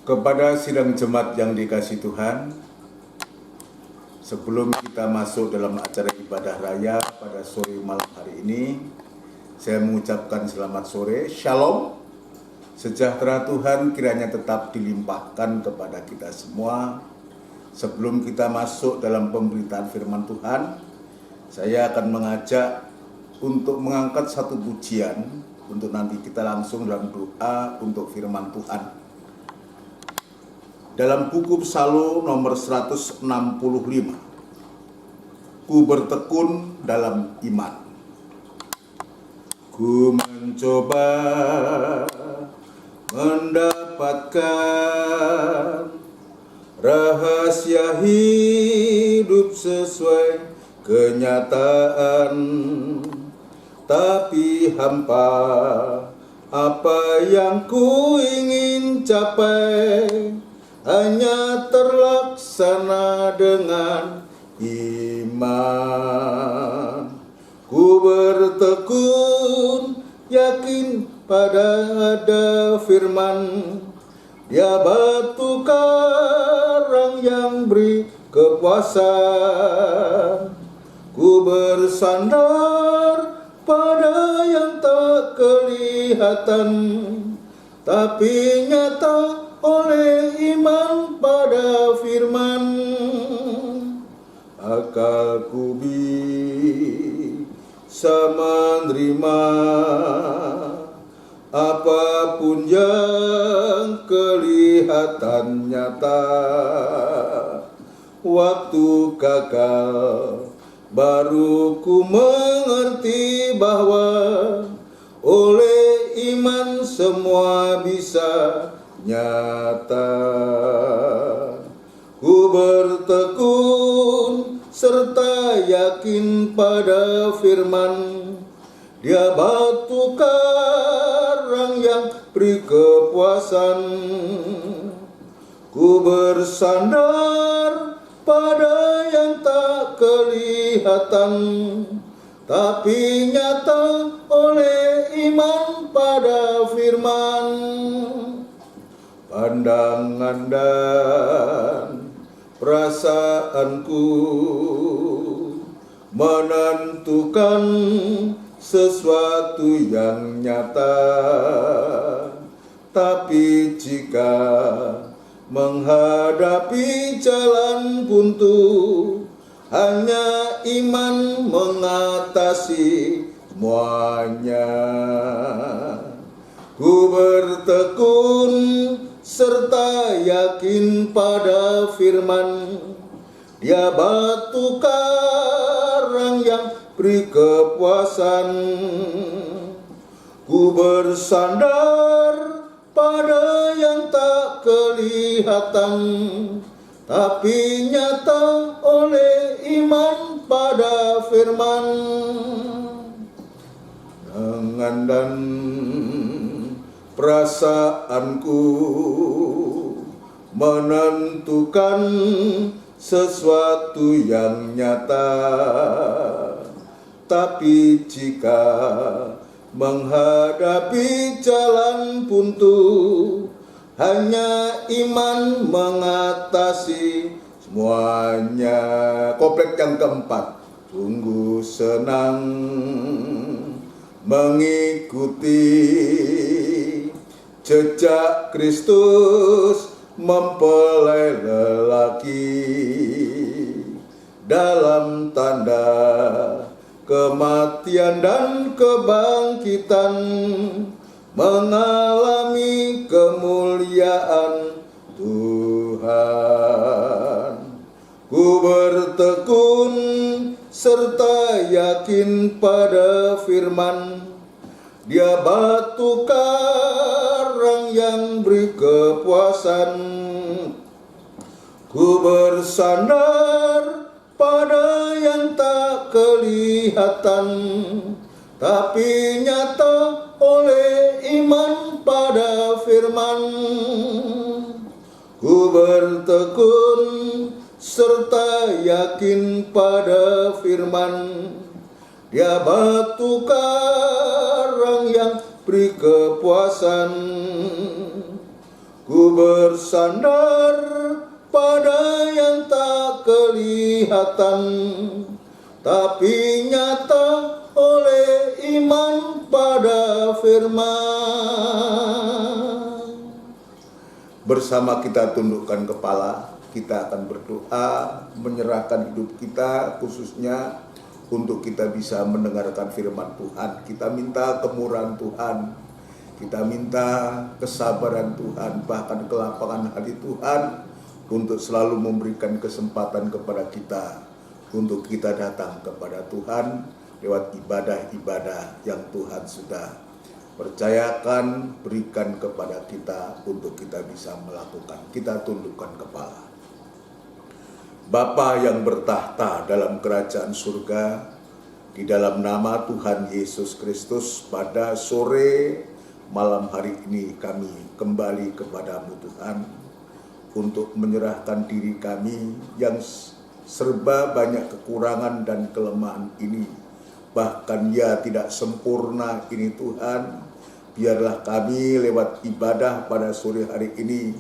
Kepada sidang jemaat yang dikasihi Tuhan, sebelum kita masuk dalam acara ibadah raya pada sore malam hari ini, saya mengucapkan selamat sore, Shalom. Sejahtera Tuhan kiranya tetap dilimpahkan kepada kita semua. Sebelum kita masuk dalam pemberitaan firman Tuhan, saya akan mengajak untuk mengangkat satu pujian untuk nanti kita langsung dalam doa untuk firman Tuhan. Dalam buku Psalm nomor 165, ku bertekun dalam iman. Ku mencoba mendapatkan rahasia hidup sesuai kenyataan, tapi hampa apa yang ku ingin capai hanya terlaksana dengan iman. Ku bertekun yakin pada ada firman, Dia batu karang yang beri kepuasan. Ku bersandar pada yang tak kelihatan, tapi nyata oleh iman pada firman. Akalku bisa menerima apapun yang kelihatan nyata. Waktu gagal baru ku mengerti bahwa oleh iman semua bisa nyata. Ku bertekun serta yakin pada firman, Dia batu karang yang beri kepuasan. Ku bersandar pada yang tak kelihatan, tapi nyata oleh iman pada firman. Pandangan dan perasaanku menentukan sesuatu yang nyata, tapi jika menghadapi jalan buntu, hanya iman mengatasi semuanya. Ku bertekun serta yakin pada firman, Dia batu karang yang beri kepuasan. Ku bersandar pada yang tak kelihatan, tapi nyata oleh iman pada firman. Dengan dan perasaanku menentukan sesuatu yang nyata, tapi jika menghadapi jalan buntu, hanya iman mengatasi semuanya. Koplet yang keempat, sungguh senang mengikuti jejak Kristus, mempelai lelaki dalam tanda kematian dan kebangkitan, mengalami kemuliaan Tuhan. Ku bertekun serta yakin pada firman, Dia batu karang yang beri kepuasan. Ku bersandar pada yang tak kelihatan, tapi nyata oleh iman pada firman. Ku bertekun serta yakin pada firman, Dia batu karang yang beri kepuasan. Ku bersandar pada yang tak kelihatan, tapi nyata oleh iman pada firman. Bersama kita tundukkan kepala, kita akan berdoa, menyerahkan hidup kita khususnya untuk kita bisa mendengarkan firman Tuhan. Kita minta kemurahan Tuhan, kita minta kesabaran Tuhan, bahkan kelapangan hati Tuhan untuk selalu memberikan kesempatan kepada kita untuk kita datang kepada Tuhan lewat ibadah-ibadah yang Tuhan sudah percayakan, berikan kepada kita untuk kita bisa melakukan. Kita tundukkan kepala. Bapa yang bertahta dalam kerajaan surga, di dalam nama Tuhan Yesus Kristus, pada sore malam hari ini kami kembali kepadamu Tuhan, untuk menyerahkan diri kami yang serba banyak kekurangan dan kelemahan ini, bahkan ya tidak sempurna ini Tuhan. Biarlah kami lewat ibadah pada sore hari ini,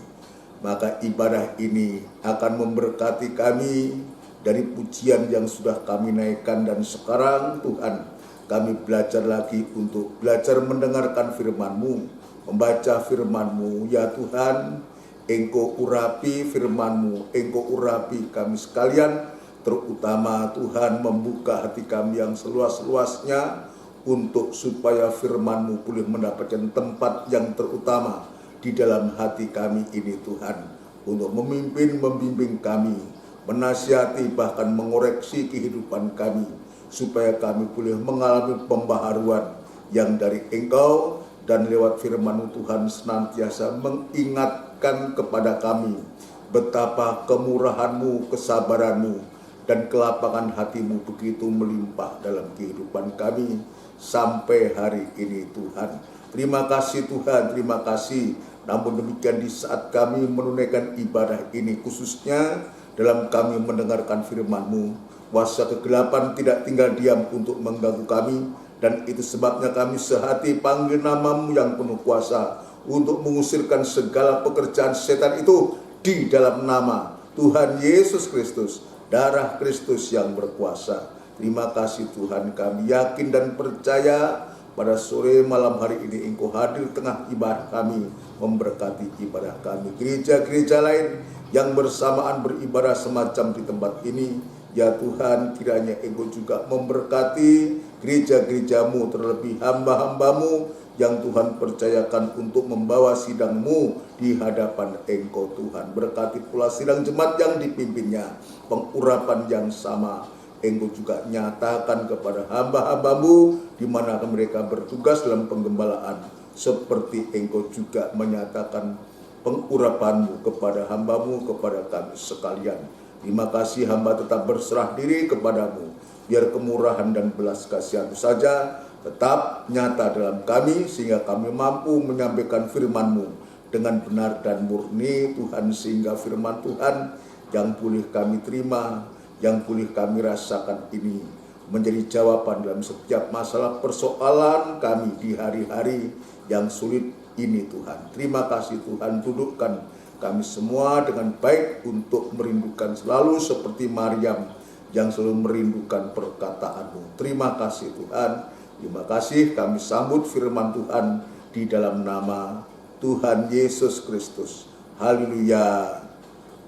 maka ibadah ini akan memberkati kami dari pujian yang sudah kami naikkan. Dan sekarang Tuhan, kami belajar lagi untuk belajar mendengarkan firman-Mu, membaca firman-Mu. Ya Tuhan, Engkau urapi firman-Mu, Engkau urapi kami sekalian, terutama Tuhan membuka hati kami yang seluas-luasnya untuk supaya firman-Mu boleh mendapatkan tempat yang terutama di dalam hati kami ini Tuhan, untuk memimpin, membimbing kami, menasihati, bahkan mengoreksi kehidupan kami, supaya kami boleh mengalami pembaharuan yang dari Engkau, dan lewat firman-Mu Tuhan senantiasa mengingatkan kepada kami betapa kemurahan-Mu, kesabaran-Mu, dan kelapangan hati-Mu begitu melimpah dalam kehidupan kami sampai hari ini Tuhan. Terima kasih Tuhan, terima kasih. Namun demikian di saat kami menunaikan ibadah ini, khususnya dalam kami mendengarkan firman-Mu, kuasa kegelapan tidak tinggal diam untuk mengganggu kami, dan itu sebabnya kami sehati panggil nama-Mu yang penuh kuasa untuk mengusirkan segala pekerjaan setan itu di dalam nama Tuhan Yesus Kristus, darah Kristus yang berkuasa. Terima kasih Tuhan, kami yakin dan percaya pada sore malam hari ini Engkau hadir tengah ibadah kami, memberkati ibadah kami. Gereja-gereja lain yang bersamaan beribadah semacam di tempat ini, ya Tuhan, kiranya Engkau juga memberkati gereja-gereja-Mu, terlebih hamba-hamba-Mu yang Tuhan percayakan untuk membawa sidang-Mu di hadapan Engkau Tuhan. Berkati pula sidang jemaat yang dipimpinnya, pengurapan yang sama Engkau juga nyatakan kepada hamba-hamba-Mu di mana mereka bertugas dalam penggembalaan, seperti Engkau juga menyatakan pengurapan-Mu kepada hamba-Mu, kepada kami sekalian. Terima kasih, hamba tetap berserah diri kepadamu, biar kemurahan dan belas kasihan-Mu saja tetap nyata dalam kami, sehingga kami mampu menyampaikan firman-Mu dengan benar dan murni Tuhan, sehingga firman Tuhan yang boleh kami terima, yang boleh kami rasakan ini menjadi jawaban dalam setiap masalah persoalan kami di hari-hari yang sulit ini Tuhan. Terima kasih Tuhan, dudukkan kami semua dengan baik untuk merindukan selalu seperti Maryam yang selalu merindukan perkataan-Mu. Terima kasih Tuhan, terima kasih. Kami sambut firman Tuhan di dalam nama Tuhan Yesus Kristus. Haleluya,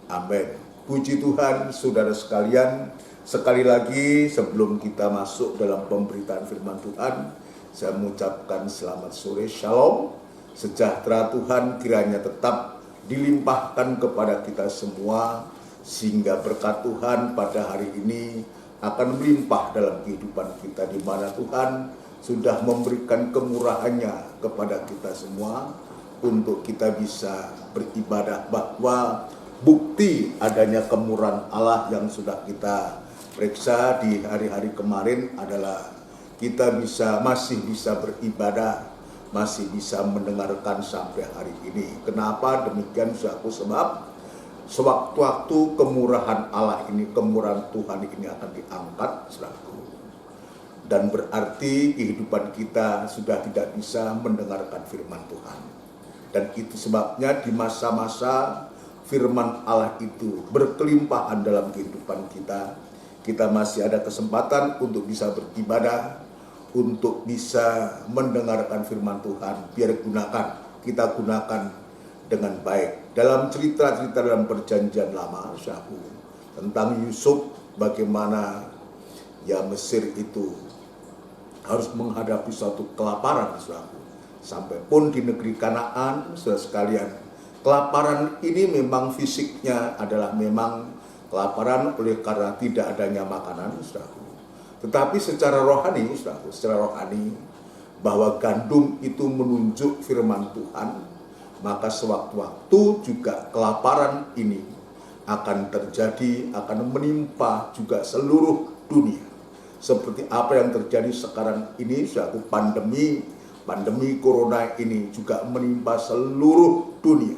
amin. Puji Tuhan, saudara sekalian. Sekali lagi sebelum kita masuk dalam pemberitaan firman Tuhan, saya mengucapkan selamat sore, shalom. Sejahtera Tuhan kiranya tetap dilimpahkan kepada kita semua, sehingga berkat Tuhan pada hari ini akan melimpah dalam kehidupan kita, di mana Tuhan sudah memberikan kemurahannya kepada kita semua untuk kita bisa beribadah, bahwa bukti adanya kemurahan Allah yang sudah kita periksa di hari-hari kemarin adalah kita masih bisa beribadah, masih bisa mendengarkan sampai hari ini. Kenapa demikian, saudaraku? Sebab sewaktu-waktu kemurahan Allah ini, kemurahan Tuhan ini akan diangkat, saudaraku. Dan berarti kehidupan kita sudah tidak bisa mendengarkan firman Tuhan. Dan itu sebabnya di masa-masa firman Allah itu berkelimpahan dalam kehidupan kita, kita masih ada kesempatan untuk bisa beribadah, untuk bisa mendengarkan firman Tuhan. Biar kita gunakan dengan baik. Dalam cerita-cerita dalam perjanjian lama, saudaraku, tentang Yusuf, bagaimana ya Mesir itu harus menghadapi suatu kelaparan, saudaraku. Sampai pun di negeri Kanaan, saudara sekalian, kelaparan ini memang fisiknya adalah memang kelaparan oleh karena tidak adanya makanan, saudaraku. Tetapi secara rohani, saudaraku, secara rohani, bahwa gandum itu menunjuk firman Tuhan, maka sewaktu-waktu juga kelaparan ini akan terjadi, akan menimpa juga seluruh dunia. Seperti apa yang terjadi sekarang ini, saudaraku, pandemi corona ini juga menimpa seluruh dunia.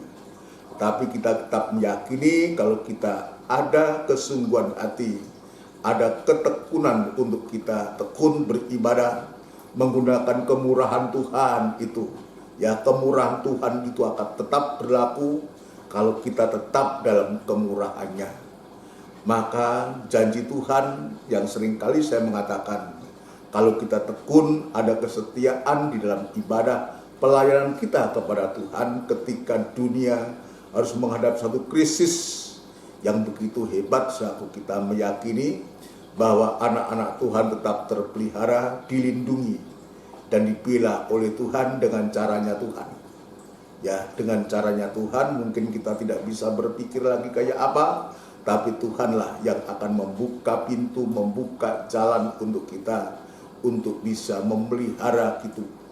Tetapi kita tetap meyakini kalau kita ada kesungguhan hati, ada ketekunan untuk kita tekun beribadah, menggunakan kemurahan Tuhan itu. Ya, kemurahan Tuhan itu akan tetap berlaku kalau kita tetap dalam kemurahannya. Maka janji Tuhan yang seringkali saya mengatakan, kalau kita tekun, ada kesetiaan di dalam ibadah, pelayanan kita kepada Tuhan ketika dunia harus menghadapi satu krisis yang begitu hebat, saat kita meyakini bahwa anak-anak Tuhan tetap terpelihara, dilindungi, dan dibela oleh Tuhan dengan caranya Tuhan. Ya, dengan caranya Tuhan mungkin kita tidak bisa berpikir lagi kayak apa, tapi Tuhanlah yang akan membuka pintu, membuka jalan untuk kita, untuk bisa memelihara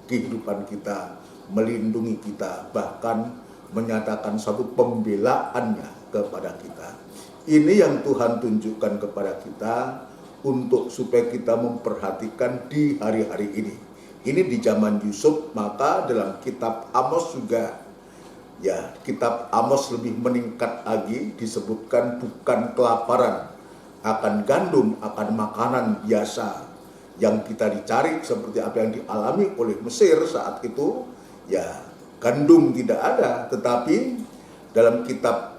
kehidupan kita, melindungi kita, bahkan menyatakan satu pembelaannya kepada kita. Ini yang Tuhan tunjukkan kepada kita untuk supaya kita memperhatikan di hari-hari ini. Ini di zaman Yusuf, maka dalam kitab Amos juga, ya, kitab Amos lebih meningkat lagi, disebutkan bukan kelaparan akan gandum, akan makanan biasa yang kita dicari seperti apa yang dialami oleh Mesir saat itu. Ya, gandum tidak ada, tetapi dalam kitab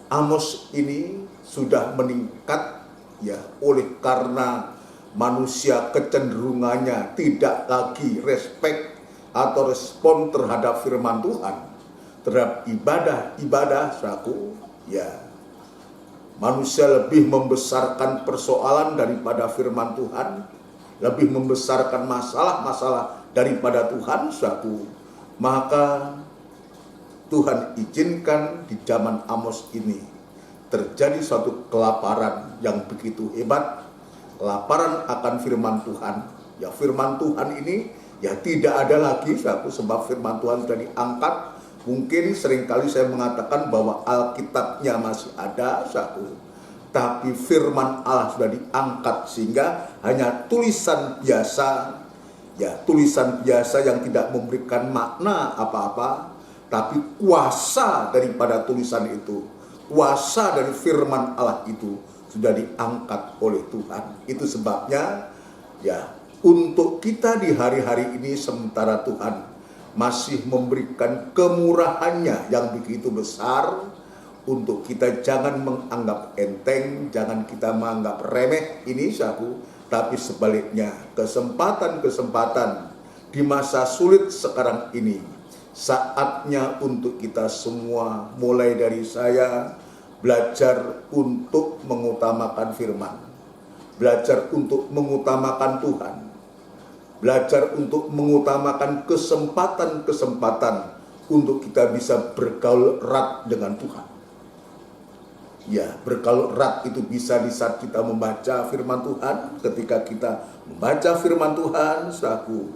Amos ini sudah meningkat, ya, oleh karena manusia kecenderungannya tidak lagi respect atau respon terhadap firman Tuhan, terhadap ibadah, saku, ya, manusia lebih membesarkan persoalan daripada firman Tuhan, lebih membesarkan masalah-masalah daripada Tuhan, saku. Maka Tuhan izinkan di zaman Amos ini terjadi suatu kelaparan yang begitu hebat, kelaparan akan firman Tuhan. Ya, firman Tuhan ini ya tidak ada lagi, saku, sebab firman Tuhan sudah diangkat. Mungkin seringkali saya mengatakan bahwa Alkitabnya masih ada, saku, tapi firman Allah sudah diangkat sehingga hanya tulisan biasa, ya, tulisan biasa yang tidak memberikan makna apa-apa, tapi kuasa daripada tulisan itu, kuasa dari firman Allah itu sudah diangkat oleh Tuhan. Itu sebabnya, ya, untuk kita di hari-hari ini sementara Tuhan masih memberikan kemurahannya yang begitu besar, untuk kita jangan menganggap enteng, jangan kita menganggap remeh ini, saku, tapi sebaliknya kesempatan-kesempatan di masa sulit sekarang ini, saatnya untuk kita semua, mulai dari saya, belajar untuk mengutamakan firman, belajar untuk mengutamakan Tuhan, belajar untuk mengutamakan kesempatan-kesempatan untuk kita bisa bergaul erat dengan Tuhan. Ya, bergaul erat itu bisa di saat kita membaca firman Tuhan. Ketika kita membaca firman Tuhan, saku,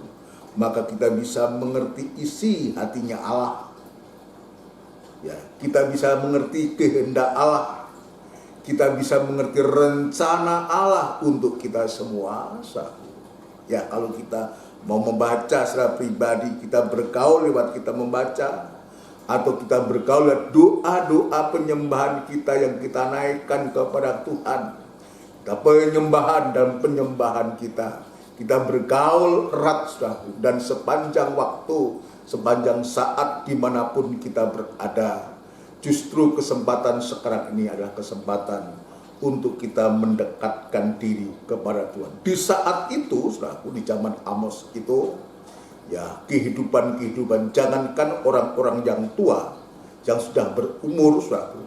maka kita bisa mengerti isi hatinya Allah. Ya, kita bisa mengerti kehendak Allah. Kita bisa mengerti rencana Allah untuk kita semua, saku. Ya, kalau kita mau membaca secara pribadi, kita bergaul lewat kita membaca, atau kita bergaul lewat doa-doa penyembahan kita yang kita naikkan kepada Tuhan, kita penyembahan dan penyembahan kita bergaul erat, saudara, dan sepanjang waktu sepanjang saat dimanapun kita berada. Justru kesempatan sekarang ini adalah kesempatan untuk kita mendekatkan diri kepada Tuhan. Di saat itu, saudaraku, di zaman Amos itu, ya kehidupan, jangankan orang-orang yang tua, yang sudah berumur, saudaraku,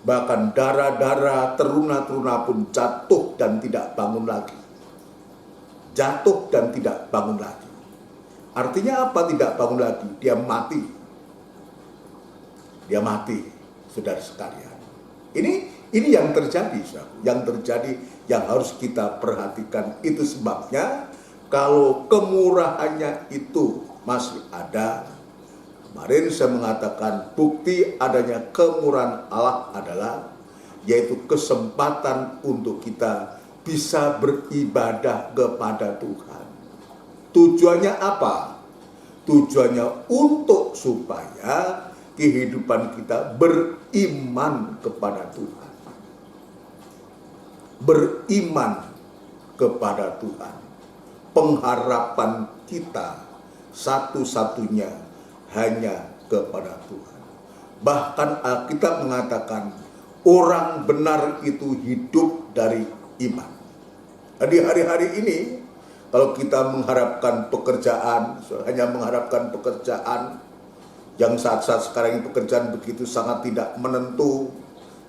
bahkan darah-darah, teruna-teruna pun jatuh dan tidak bangun lagi. Jatuh dan tidak bangun lagi. Artinya apa tidak bangun lagi? Dia mati. Dia mati, saudara sekalian. Ini yang terjadi, saudara. Yang terjadi, yang harus kita perhatikan. Itu sebabnya kalau kemurahannya itu masih ada. Kemarin saya mengatakan bukti adanya kemurahan Allah adalah yaitu kesempatan untuk kita bisa beribadah kepada Tuhan. Tujuannya apa? Tujuannya untuk supaya kehidupan kita beriman kepada Tuhan. Beriman kepada Tuhan. Pengharapan kita satu-satunya hanya kepada Tuhan. Bahkan Alkitab mengatakan orang benar itu hidup dari iman. Di hari-hari ini, kalau kita mengharapkan pekerjaan, hanya mengharapkan pekerjaan, yang saat-saat sekarang ini pekerjaan begitu sangat tidak menentu.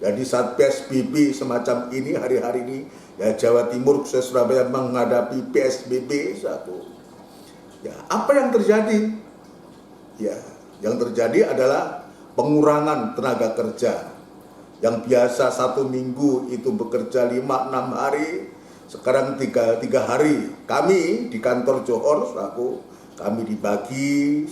Jadi saat PSBB semacam ini, hari-hari ini, ya Jawa Timur, khususnya Surabaya menghadapi PSBB satu. Ya, apa yang terjadi? Ya, yang terjadi adalah pengurangan tenaga kerja. Yang biasa 1 minggu itu bekerja 5-6 hari, sekarang 3 hari. Kami di kantor Johor, kami dibagi,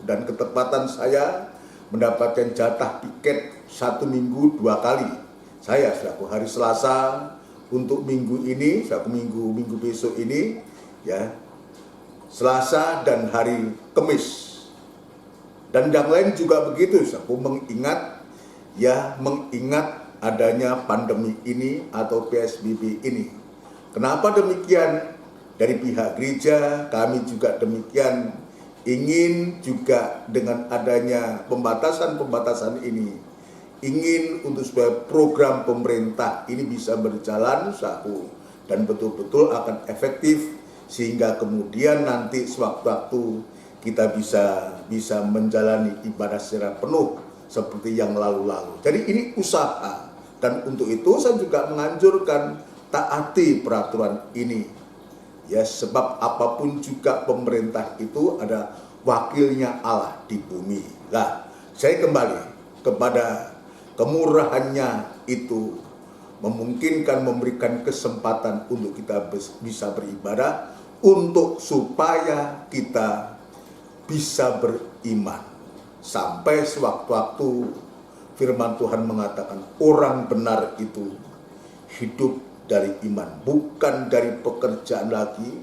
dan ketepatan saya mendapatkan jatah piket 1 minggu 2 kali. Saya hari Selasa untuk minggu ini, minggu besok ini, ya Selasa dan hari Kamis. Dan yang lain juga begitu, aku mengingat adanya pandemi ini atau PSBB ini. Kenapa demikian? Dari pihak gereja kami juga demikian ingin juga dengan adanya pembatasan ini, ingin untuk supaya program pemerintah ini bisa berjalan dan betul-betul akan efektif sehingga kemudian nanti sewaktu-waktu kita bisa menjalani ibadah secara penuh seperti yang lalu-lalu. Jadi ini usaha, dan untuk itu saya juga menganjurkan taati peraturan ini. Ya, sebab apapun juga pemerintah itu ada wakilnya Allah di bumi. Nah, saya kembali kepada kemurahannya itu memungkinkan, memberikan kesempatan untuk kita bisa beribadah untuk supaya kita bisa beriman. Sampai sewaktu-waktu firman Tuhan mengatakan orang benar itu hidup dari iman, bukan dari pekerjaan lagi,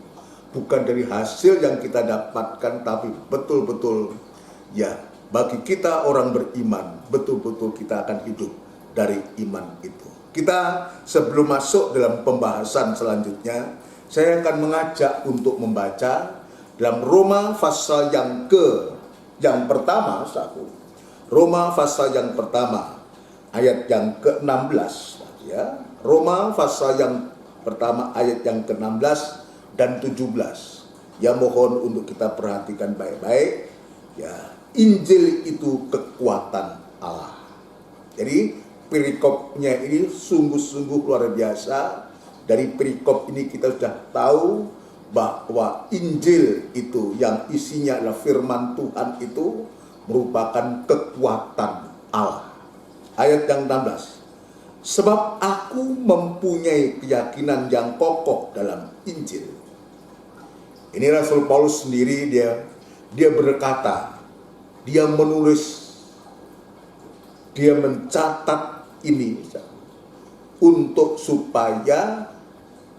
bukan dari hasil yang kita dapatkan, tapi betul-betul ya bagi kita orang beriman, betul-betul kita akan hidup dari iman itu. Kita sebelum masuk dalam pembahasan selanjutnya, saya akan mengajak untuk membaca dalam Roma pasal yang pertama, Roma pasal yang pertama, ayat yang ke-16, ya. Roma pasal yang pertama ayat yang ke-16 dan 17. Ya, mohon untuk kita perhatikan baik-baik. Ya, Injil itu kekuatan Allah. Jadi perikopnya ini sungguh-sungguh luar biasa. Dari perikop ini kita sudah tahu bahwa Injil itu yang isinya adalah firman Tuhan itu merupakan kekuatan Allah. Ayat yang 16. Sebab aku mempunyai keyakinan yang kokoh dalam Injil. Ini Rasul Paulus sendiri dia berkata, dia menulis, dia mencatat ini untuk supaya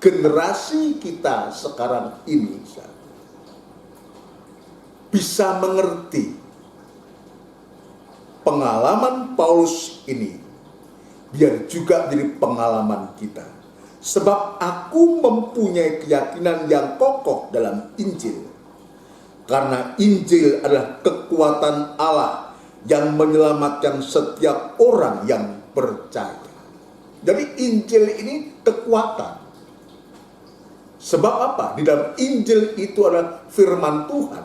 generasi kita sekarang ini bisa mengerti pengalaman Paulus ini, biar juga menjadi pengalaman kita. Sebab aku mempunyai keyakinan yang kokoh dalam Injil, Karena Injil adalah kekuatan Allah yang menyelamatkan setiap orang yang percaya. Jadi Injil ini kekuatan. Sebab apa? Di dalam Injil itu adalah firman Tuhan.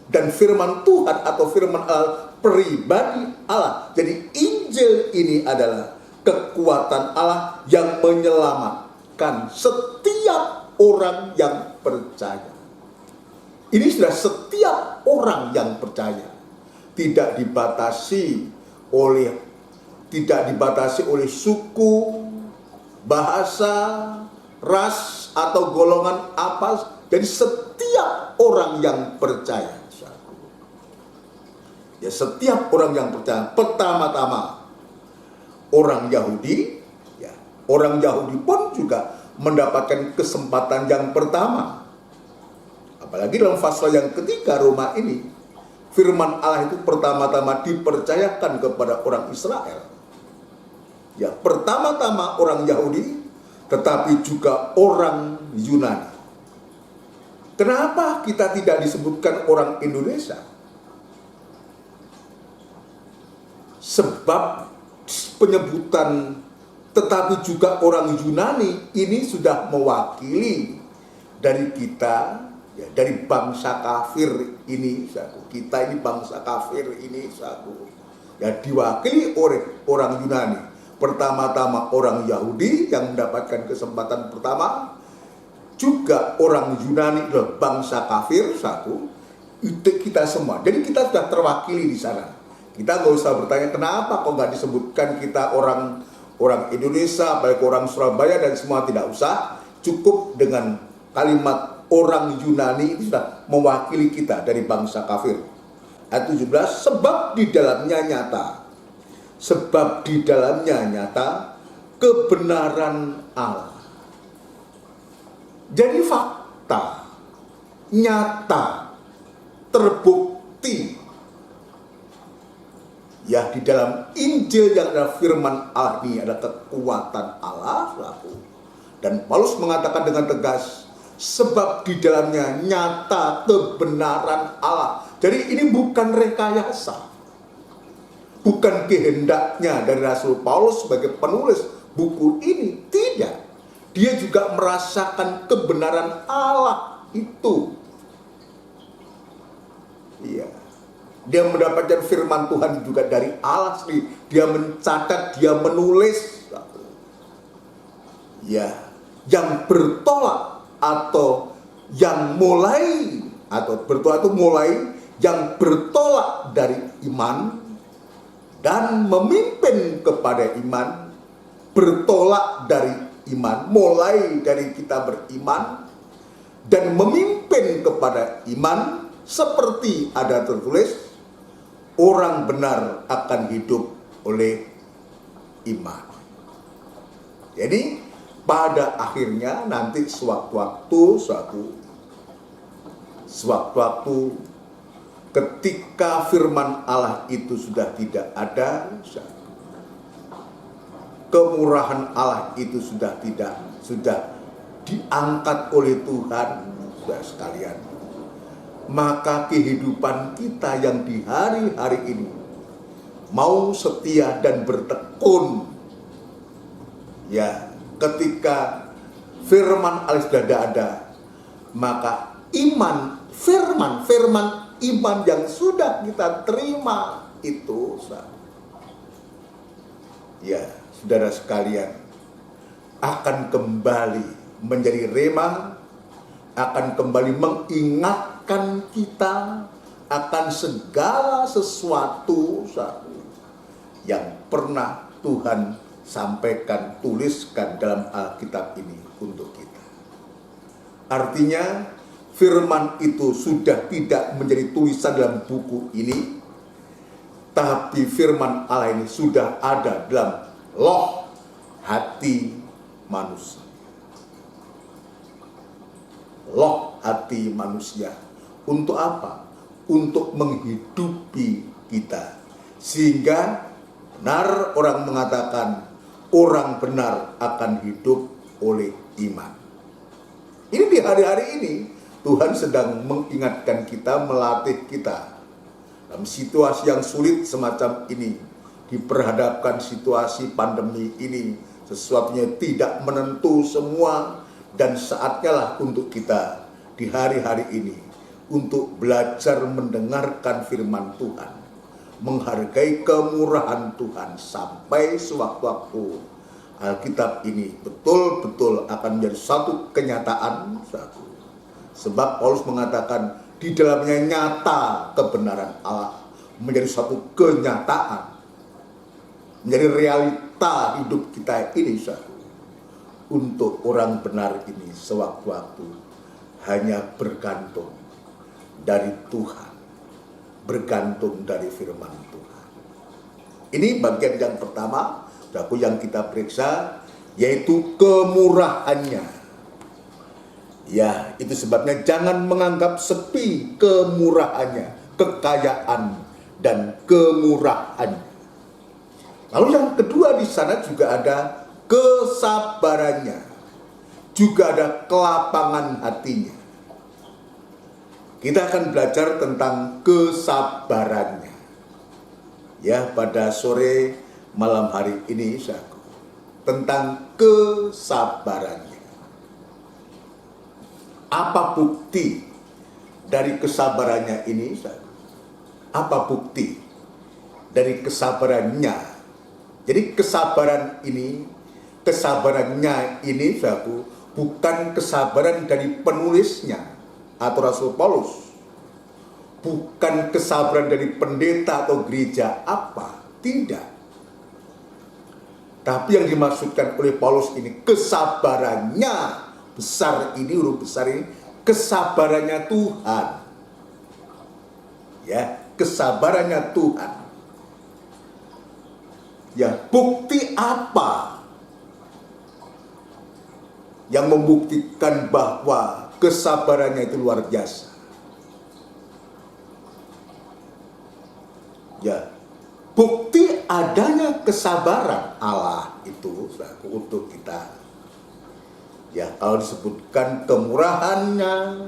Dan firman Tuhan atau firman Allah pribadi Allah. Jadi Injil ini adalah kekuatan Allah yang menyelamatkan setiap orang yang percaya. Ini sudah setiap orang yang percaya. Tidak dibatasi oleh suku, bahasa, ras atau golongan apa. Jadi setiap orang yang percaya. Ya, setiap orang yang percaya. Pertama-tama orang Yahudi, ya, orang Yahudi pun juga mendapatkan kesempatan yang pertama. Apalagi dalam fase yang ketiga Roma ini, firman Allah itu pertama-tama dipercayakan kepada orang Israel. Ya, pertama-tama orang Yahudi, tetapi juga orang Yunani. Kenapa kita tidak disebutkan orang Indonesia? Sebab penyebutan tetapi juga orang Yunani ini sudah mewakili dari kita, ya, dari bangsa kafir ini, kita ini bangsa kafir ini, ya, diwakili oleh orang Yunani. Pertama-tama orang Yahudi yang mendapatkan kesempatan pertama, juga orang Yunani adalah bangsa kafir, itu kita semua. Jadi kita sudah terwakili di sana. Kita nggak usah bertanya kenapa kok nggak disebutkan kita orang Indonesia, baik orang Surabaya dan semua, tidak usah. Cukup dengan kalimat orang Yunani itu sudah mewakili kita dari bangsa kafir. Ayat 17, sebab di dalamnya nyata kebenaran Allah. Jadi fakta, nyata, terbukti. Ya, di dalam Injil yang adalah firman Allah ini ada kekuatan Allah. Dan Paulus mengatakan dengan tegas, sebab di dalamnya nyata kebenaran Allah. Jadi ini bukan rekayasa, bukan kehendaknya dari Rasul Paulus sebagai penulis buku ini. Tidak, dia juga merasakan kebenaran Allah itu. Iya, dia mendapatkan firman Tuhan juga dari Allah sendiri. Dia mencatat, dia menulis. Ya, yang bertolak atau yang mulai, atau bertolak itu mulai, yang bertolak dari iman dan memimpin kepada iman, bertolak dari iman, mulai dari kita beriman dan memimpin kepada iman, seperti ada tertulis, orang benar akan hidup oleh iman. Jadi pada akhirnya nanti sewaktu-waktu ketika firman Allah itu sudah tidak ada, kemurahan Allah itu sudah diangkat oleh Tuhan, sudah sekalian, maka kehidupan kita yang di hari-hari ini mau setia dan bertekun, ya, ketika firman Allah sudah tidak ada, maka firman iman yang sudah kita terima itu, ya, saudara sekalian, akan kembali menjadi rema, akan kembali mengingatkan kita akan segala sesuatu yang pernah Tuhan sampaikan, tuliskan dalam Alkitab ini untuk kita. Artinya firman itu sudah tidak menjadi tulisan dalam buku ini, tapi firman Allah ini sudah ada dalam loh hati manusia. Loh hati manusia. Untuk apa? Untuk menghidupi kita. Sehingga benar orang mengatakan orang benar akan hidup oleh iman. Ini di hari-hari ini Tuhan sedang mengingatkan kita, melatih kita dalam situasi yang sulit semacam ini, diperhadapkan situasi pandemi ini, sesuatunya tidak menentu semua, dan saatnya lah untuk kita di hari-hari ini untuk belajar mendengarkan firman Tuhan, menghargai kemurahan Tuhan sampai sewaktu-waktu Alkitab ini betul-betul akan menjadi satu kenyataan. Sebab Paulus mengatakan di dalamnya nyata kebenaran Allah, menjadi satu kenyataan, menjadi realita hidup kita ini. Untuk orang benar ini sewaktu-waktu hanya bergantung dari Tuhan, bergantung dari firman Tuhan. Ini bagian yang pertama yang kita periksa, yaitu kemurahannya. Ya, itu sebabnya jangan menganggap sepi kemurahannya, kekayaan dan kemurahannya. Lalu yang kedua di sana juga ada kesabarannya, juga ada kelapangan hatinya. Kita akan belajar tentang kesabarannya. Ya, pada sore malam hari ini tentang kesabarannya. Apa bukti dari kesabarannya ini? Apa bukti dari kesabarannya? Jadi kesabarannya ini bukan kesabaran dari penulisnya atau Rasul Paulus, bukan kesabaran dari pendeta atau gereja tidak. Tapi yang dimaksudkan oleh Paulus ini kesabarannya besar ini, huruf besar ini, kesabarannya Tuhan. Ya, kesabarannya Tuhan. Ya, bukti apa yang membuktikan bahwa kesabarannya itu luar biasa? Ya, bukti adanya kesabaran Allah itu untuk kita. Ya, kalau disebutkan kemurahannya,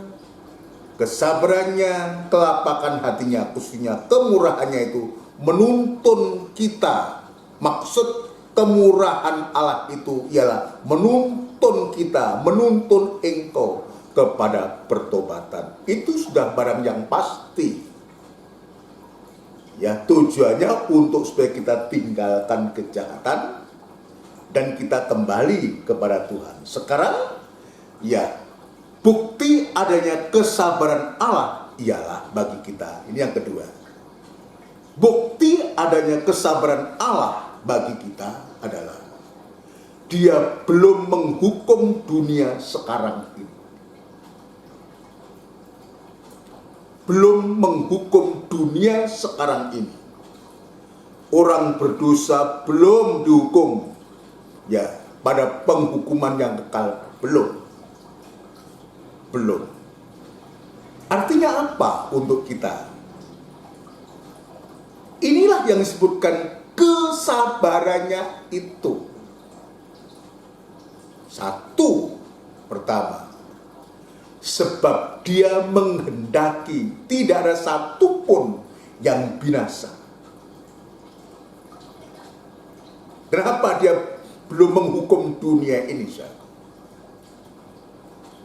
kesabarannya, kelapakan hatinya, khususnya kemurahannya itu menuntun kita. Maksud kemurahan Allah itu ialah menuntun kita, menuntun engkau kepada pertobatan. Itu sudah barang yang pasti. Ya, tujuannya untuk supaya kita tinggalkan kejahatan dan kita kembali kepada Tuhan. Sekarang, ya, bukti adanya kesabaran Allah ialah bagi kita. Ini yang kedua. Bukti adanya kesabaran Allah bagi kita adalah Dia belum menghukum dunia sekarang ini. Belum menghukum dunia sekarang ini. Orang berdosa belum dihukum. Ya, pada penghukuman yang kekal belum. Artinya apa untuk kita? Inilah yang disebutkan kesabarannya itu. Satu, pertama, sebab Dia menghendaki tidak ada satupun yang binasa. Kenapa Dia belum menghukum dunia ini?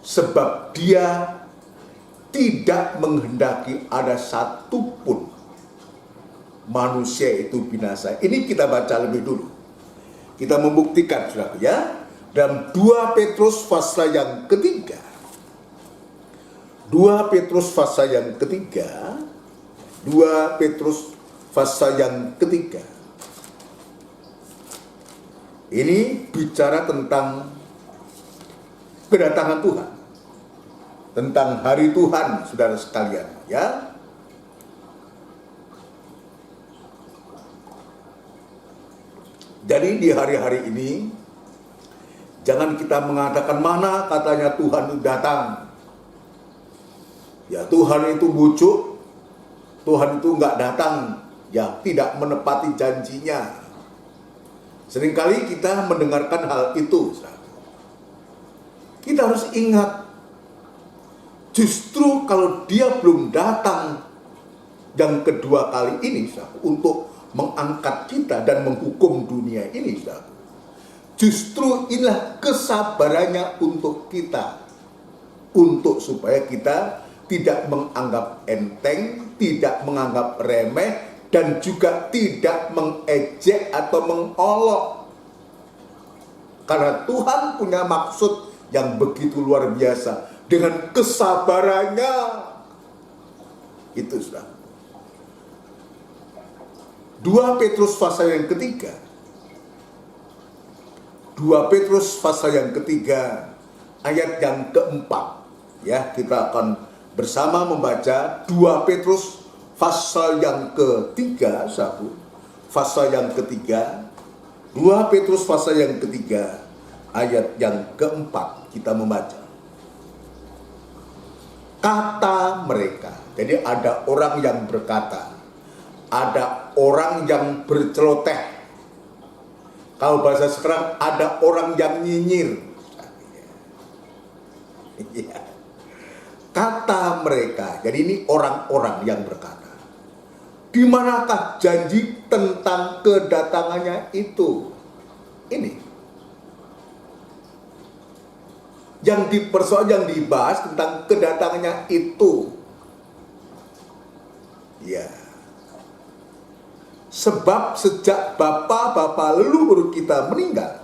Sebab Dia tidak menghendaki ada satupun manusia itu binasa. Ini kita baca lebih dulu. Kita membuktikan, saudara, ya, dalam 2 Petrus pasal yang ketiga. 2 Petrus pasal yang ketiga. 2 Petrus pasal yang ketiga. Ini bicara tentang kedatangan Tuhan, tentang hari Tuhan, saudara sekalian, ya. Jadi di hari-hari ini jangan kita mengatakan mana katanya Tuhan itu datang. Ya, Tuhan itu bujuk, Tuhan itu nggak datang, ya, tidak menepati janjinya. Seringkali kita mendengarkan hal itu. Kita harus ingat, Justru kalau dia belum datang yang kedua kali ini, saudara, untuk mengangkat kita dan menghukum dunia ini, saudara, justru inilah kesabarannya untuk kita, untuk supaya kita tidak menganggap enteng, tidak menganggap remeh, dan juga tidak mengejek atau mengolok. Karena Tuhan punya maksud yang begitu luar biasa dengan kesabarannya. Itu sudah. 2 Petrus pasal yang ketiga. 2 Petrus pasal yang ketiga ayat yang keempat. Ya, kita akan bersama membaca 2 Petrus pasal yang ketiga, pasal yang ketiga, 2 Petrus pasal yang ketiga, ayat yang keempat, kita membaca. Kata mereka, jadi ada orang yang berkata, ada orang yang berceloteh. Kalau bahasa sekarang, ada orang yang nyinyir. Kata mereka, jadi ini orang-orang yang berkata, di manakah janji tentang kedatangannya itu? Ini yang yang dibahas tentang kedatangannya itu. Ya. Sebab sejak bapa-bapa leluhur kita meninggal,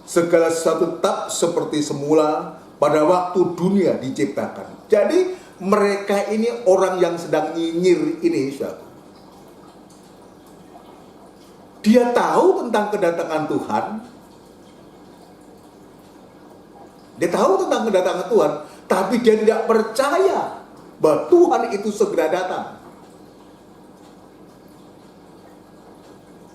segala sesuatu tetap seperti semula pada waktu dunia diciptakan. Jadi mereka ini orang yang sedang nyinyir ini, saudara. Dia tahu tentang kedatangan Tuhan. Dia tahu tentang kedatangan Tuhan, tapi dia tidak percaya bahwa Tuhan itu segera datang.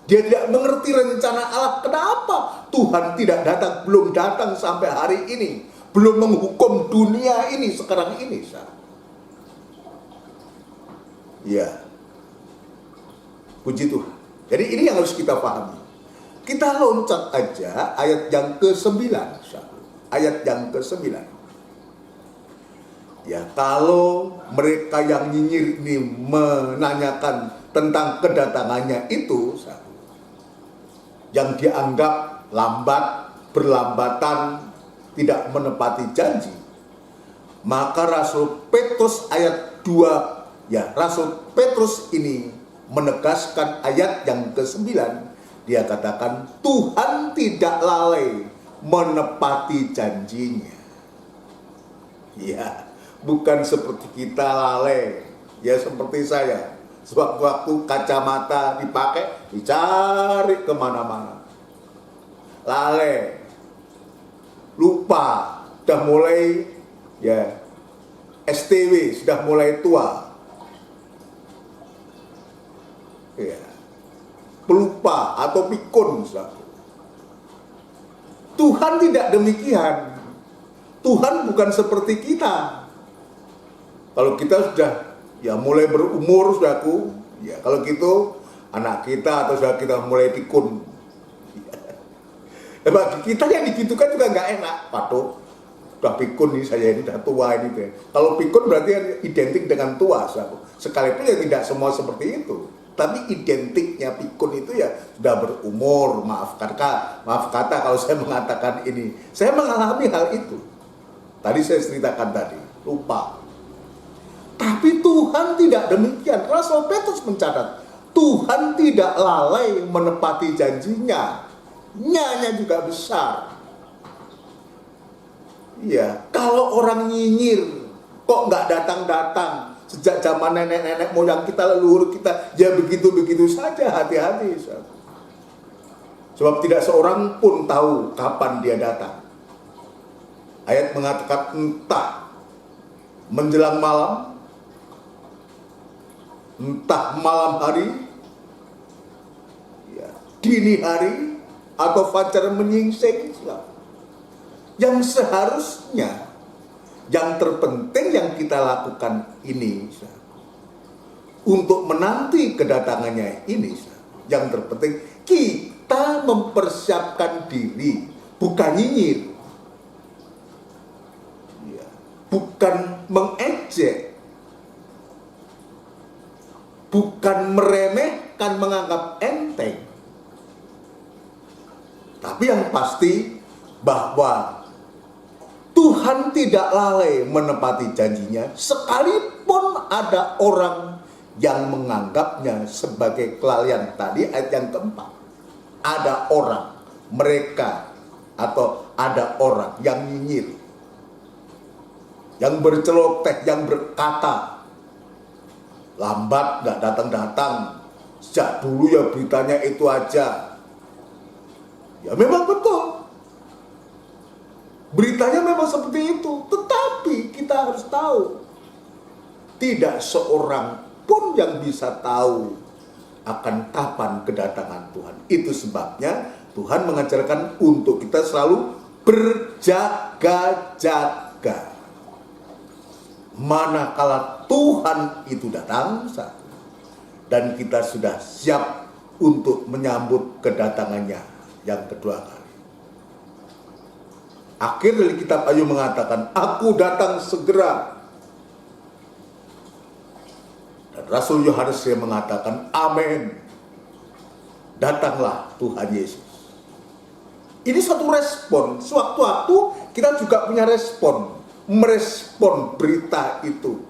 Dia tidak mengerti rencana Allah. Kenapa Tuhan tidak datang, belum datang sampai hari ini, belum menghukum dunia ini sekarang ini, saudara. Ya, puji Tuhan. Jadi ini yang harus kita pahami. Kita loncat aja ayat yang ke-9. Ayat yang ke-9. Ya, kalau mereka yang nyinyir ini menanyakan tentang kedatangannya itu, yang dianggap lambat, berlambatan, tidak menepati janji, maka Rasul Petrus ayat 2, ya, Rasul Petrus ini menegaskan ayat yang ke-9. Dia katakan Tuhan tidak lalai menepati janjinya. Ya, bukan seperti kita lalai. Ya, seperti saya, sewaktu kacamata dipakai, dicari kemana-mana. Lalai, lupa, sudah mulai, ya, STW, sudah mulai tua. Ya, pelupa atau pikun. Tuhan tidak demikian. Tuhan bukan seperti kita. Kalau kita sudah, ya, mulai berumur, saudaraku, ya, kalau gitu anak kita atau saudara kita mulai pikun, ya, bagi kita yang digitukan juga nggak enak. Patuh, udah pikun nih, saya ini udah tua ini. Kalau pikun berarti identik dengan tua, saudaraku. Sekalipun ya tidak semua seperti itu. Tapi identiknya pikun itu ya sudah berumur. Maaf kata kalau saya mengatakan ini. Saya mengalami hal itu. Tadi saya ceritakan tadi, lupa. Tapi Tuhan tidak demikian. Rasul Petrus mencatat, Tuhan tidak lalai menepati janjinya. Nya juga besar. Iya, kalau orang nyinyir kok nggak datang-datang, sejak zaman nenek-nenek moyang kita, leluhur kita, ya begitu-begitu saja, hati-hati. Sebab tidak seorang pun tahu kapan dia datang. Ayat mengatakan entah menjelang malam, entah malam hari, ya, dini hari, atau fajar menyingsing. Yang seharusnya, yang terpenting yang kita lakukan ini, untuk menanti kedatangannya ini, yang terpenting kita mempersiapkan diri, bukan nyinyir, ya, bukan mengejek, bukan meremehkan, menganggap enteng. Tapi yang pasti bahwa Tuhan tidak lalai menepati janjinya, sekalipun ada orang yang menganggapnya sebagai kelalaian. Tadi ayat yang keempat, ada orang, mereka, atau ada orang yang nyinyir, yang berceloteh, yang berkata, lambat gak datang-datang, sejak dulu ya beritanya itu aja. Ya memang betul, beritanya memang seperti itu. Tetapi kita harus tahu, tidak seorang pun yang bisa tahu akan kapan kedatangan Tuhan. Itu sebabnya Tuhan mengajarkan untuk kita selalu berjaga-jaga. Manakala Tuhan itu datang, dan kita sudah siap untuk menyambut kedatangannya yang kedua kali. Akhir dari kitab Ayub mengatakan, aku datang segera. Dan Rasul Yohanes yang mengatakan, amin, datanglah Tuhan Yesus. Ini suatu respon. Sewaktu-waktu kita juga punya respon, merespon berita itu.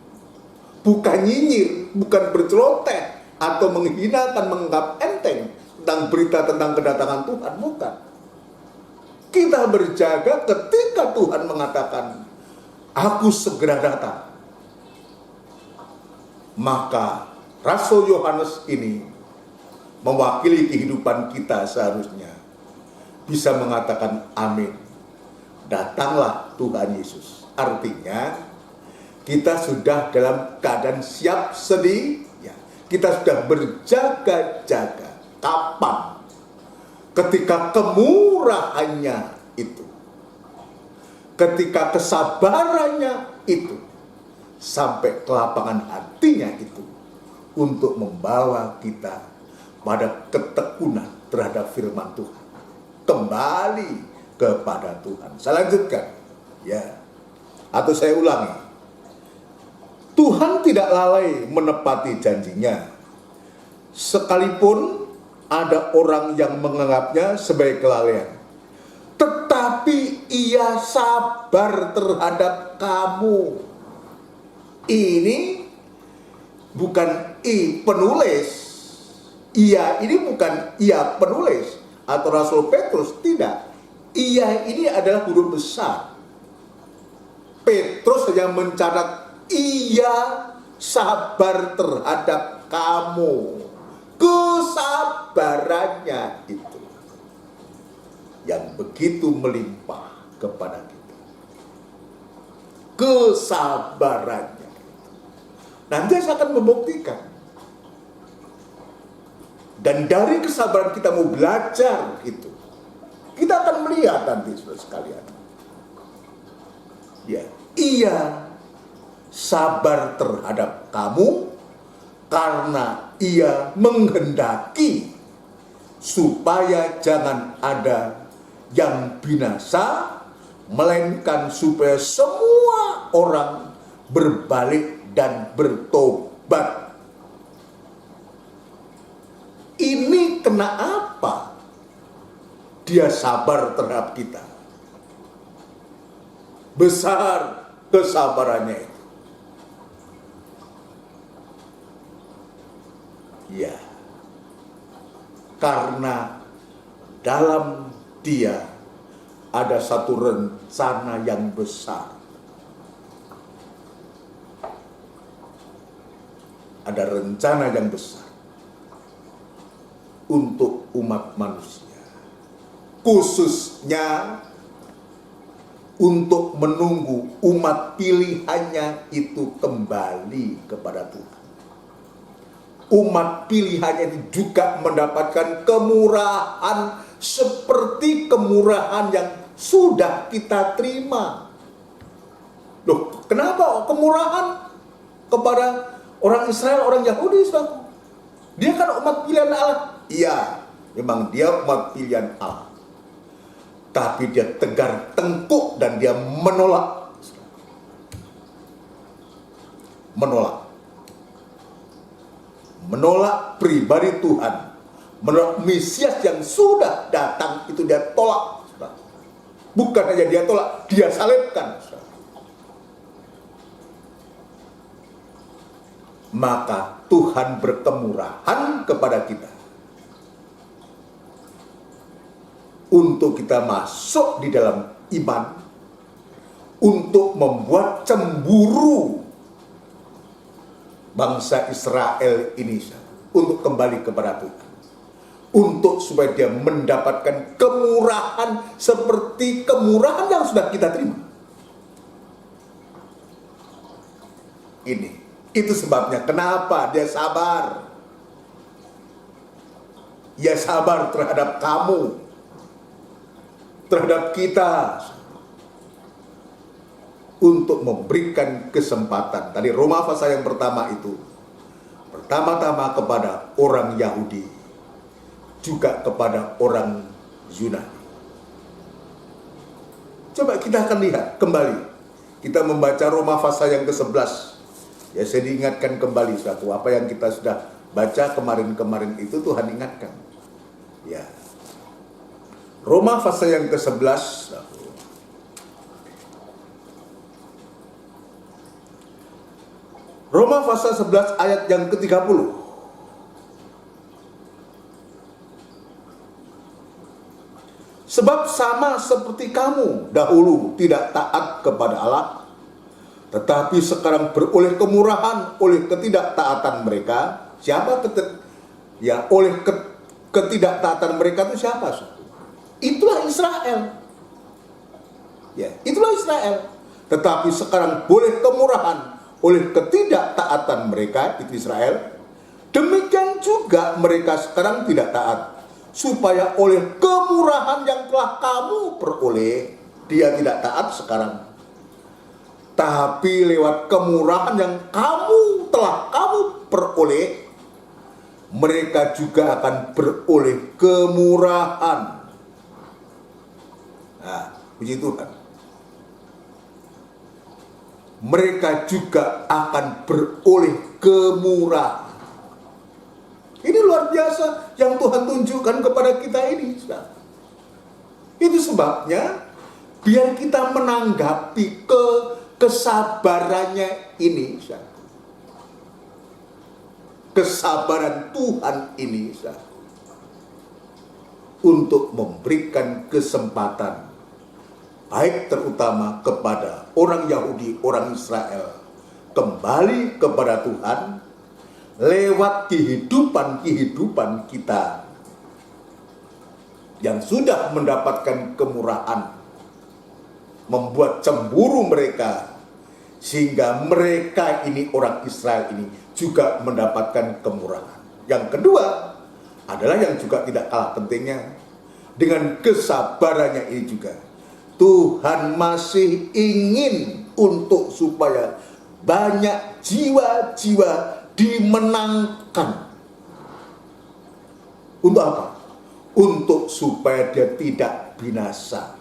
Bukan nyinyir, bukan berceloteh, atau menghinakan, menganggap enteng tentang berita tentang kedatangan Tuhan, bukan. Kita berjaga ketika Tuhan mengatakan, aku segera datang. Maka Rasul Yohanes ini mewakili kehidupan kita, seharusnya bisa mengatakan amin, datanglah Tuhan Yesus. Artinya kita sudah dalam keadaan siap sedia, kita sudah berjaga-jaga. Kapan? Ketika kemurahannya itu, ketika kesabarannya itu, sampai kelapangan hatinya itu, untuk membawa kita pada ketekunan terhadap firman Tuhan, kembali kepada Tuhan. Saya lanjutkan, ya, atau saya ulangi. Tuhan tidak lalai menepati janjinya, sekalipun ada orang yang menganggapnya sebagai kelalaian. Tetapi ia sabar terhadap kamu. Ini bukan penulis. Ia ini bukan ia penulis atau Rasul Petrus, tidak. Ia ini adalah huruf besar. Petrus hanya mencatat ia sabar terhadap kamu. Kesabarannya itu yang begitu melimpah kepada kita. Kesabarannya. Nanti saya akan membuktikan. Dan dari kesabaran kita mau belajar itu, kita akan melihat nanti, saudara sekalian. Ya, ia sabar terhadap kamu karena ia menghendaki supaya jangan ada yang binasa, melainkan supaya semua orang berbalik dan bertobat. Ini kenapa dia sabar terhadap kita? Besar kesabarannya itu. Ya, karena dalam dia ada satu rencana yang besar. Ada rencana yang besar untuk umat manusia, khususnya untuk menunggu umat pilihannya itu kembali kepada Tuhan. Umat pilihannya itu juga mendapatkan kemurahan seperti kemurahan yang sudah kita terima. Loh, kenapa kemurahan kepada orang Israel, orang Yahudi? Dia kan umat pilihan Allah. Iya, memang dia umat pilihan Allah. Tapi dia tegar tengkuk dan dia menolak. menolak pribadi Tuhan, menolak Mesias yang sudah datang, itu dia tolak. Bukan hanya dia tolak, dia salibkan. Maka Tuhan berkemurahan kepada kita untuk kita masuk di dalam iman, untuk membuat cemburu bangsa Israel ini untuk kembali kepada Tuhan, untuk supaya dia mendapatkan kemurahan seperti kemurahan yang sudah kita terima. Itu sebabnya kenapa dia sabar. Dia sabar terhadap kamu, terhadap kita, untuk memberikan kesempatan. Tadi Roma pasal yang pertama itu, pertama-tama kepada orang Yahudi, juga kepada orang Yunani. Coba kita akan lihat kembali. Kita membaca Roma pasal yang ke-11. Ya, saya diingatkan kembali satu apa yang kita sudah baca kemarin-kemarin itu, Tuhan ingatkan. Ya. Roma pasal yang ke-11. Roma pasal 11 ayat yang ke-30. Sebab sama seperti kamu dahulu tidak taat kepada Allah, tetapi sekarang beroleh kemurahan oleh ketidaktaatan mereka. Siapa oleh ketidaktaatan mereka itu siapa? Itulah Israel. Ya, itulah Israel. Tetapi sekarang boleh kemurahan oleh ketidaktaatan mereka, itu Israel. Demikian juga mereka sekarang tidak taat, supaya oleh kemurahan yang telah kamu peroleh, dia tidak taat sekarang. Tapi lewat kemurahan yang telah kamu peroleh, mereka juga akan beroleh kemurahan. Nah, puji Tuhan. Mereka juga akan beroleh kemurahan. Ini luar biasa yang Tuhan tunjukkan kepada kita ini. Itu sebabnya biar kita menanggapi kesabarannya ini, kesabaran Tuhan ini, untuk memberikan kesempatan, baik terutama kepada orang Yahudi, orang Israel, kembali kepada Tuhan lewat kehidupan kita yang sudah mendapatkan kemurahan, membuat cemburu mereka, sehingga mereka ini, orang Israel ini, juga mendapatkan kemurahan. Yang kedua adalah yang juga tidak kalah pentingnya, dengan kesabarannya ini juga Tuhan masih ingin untuk supaya banyak jiwa-jiwa dimenangkan. Untuk apa? Untuk supaya dia tidak binasa,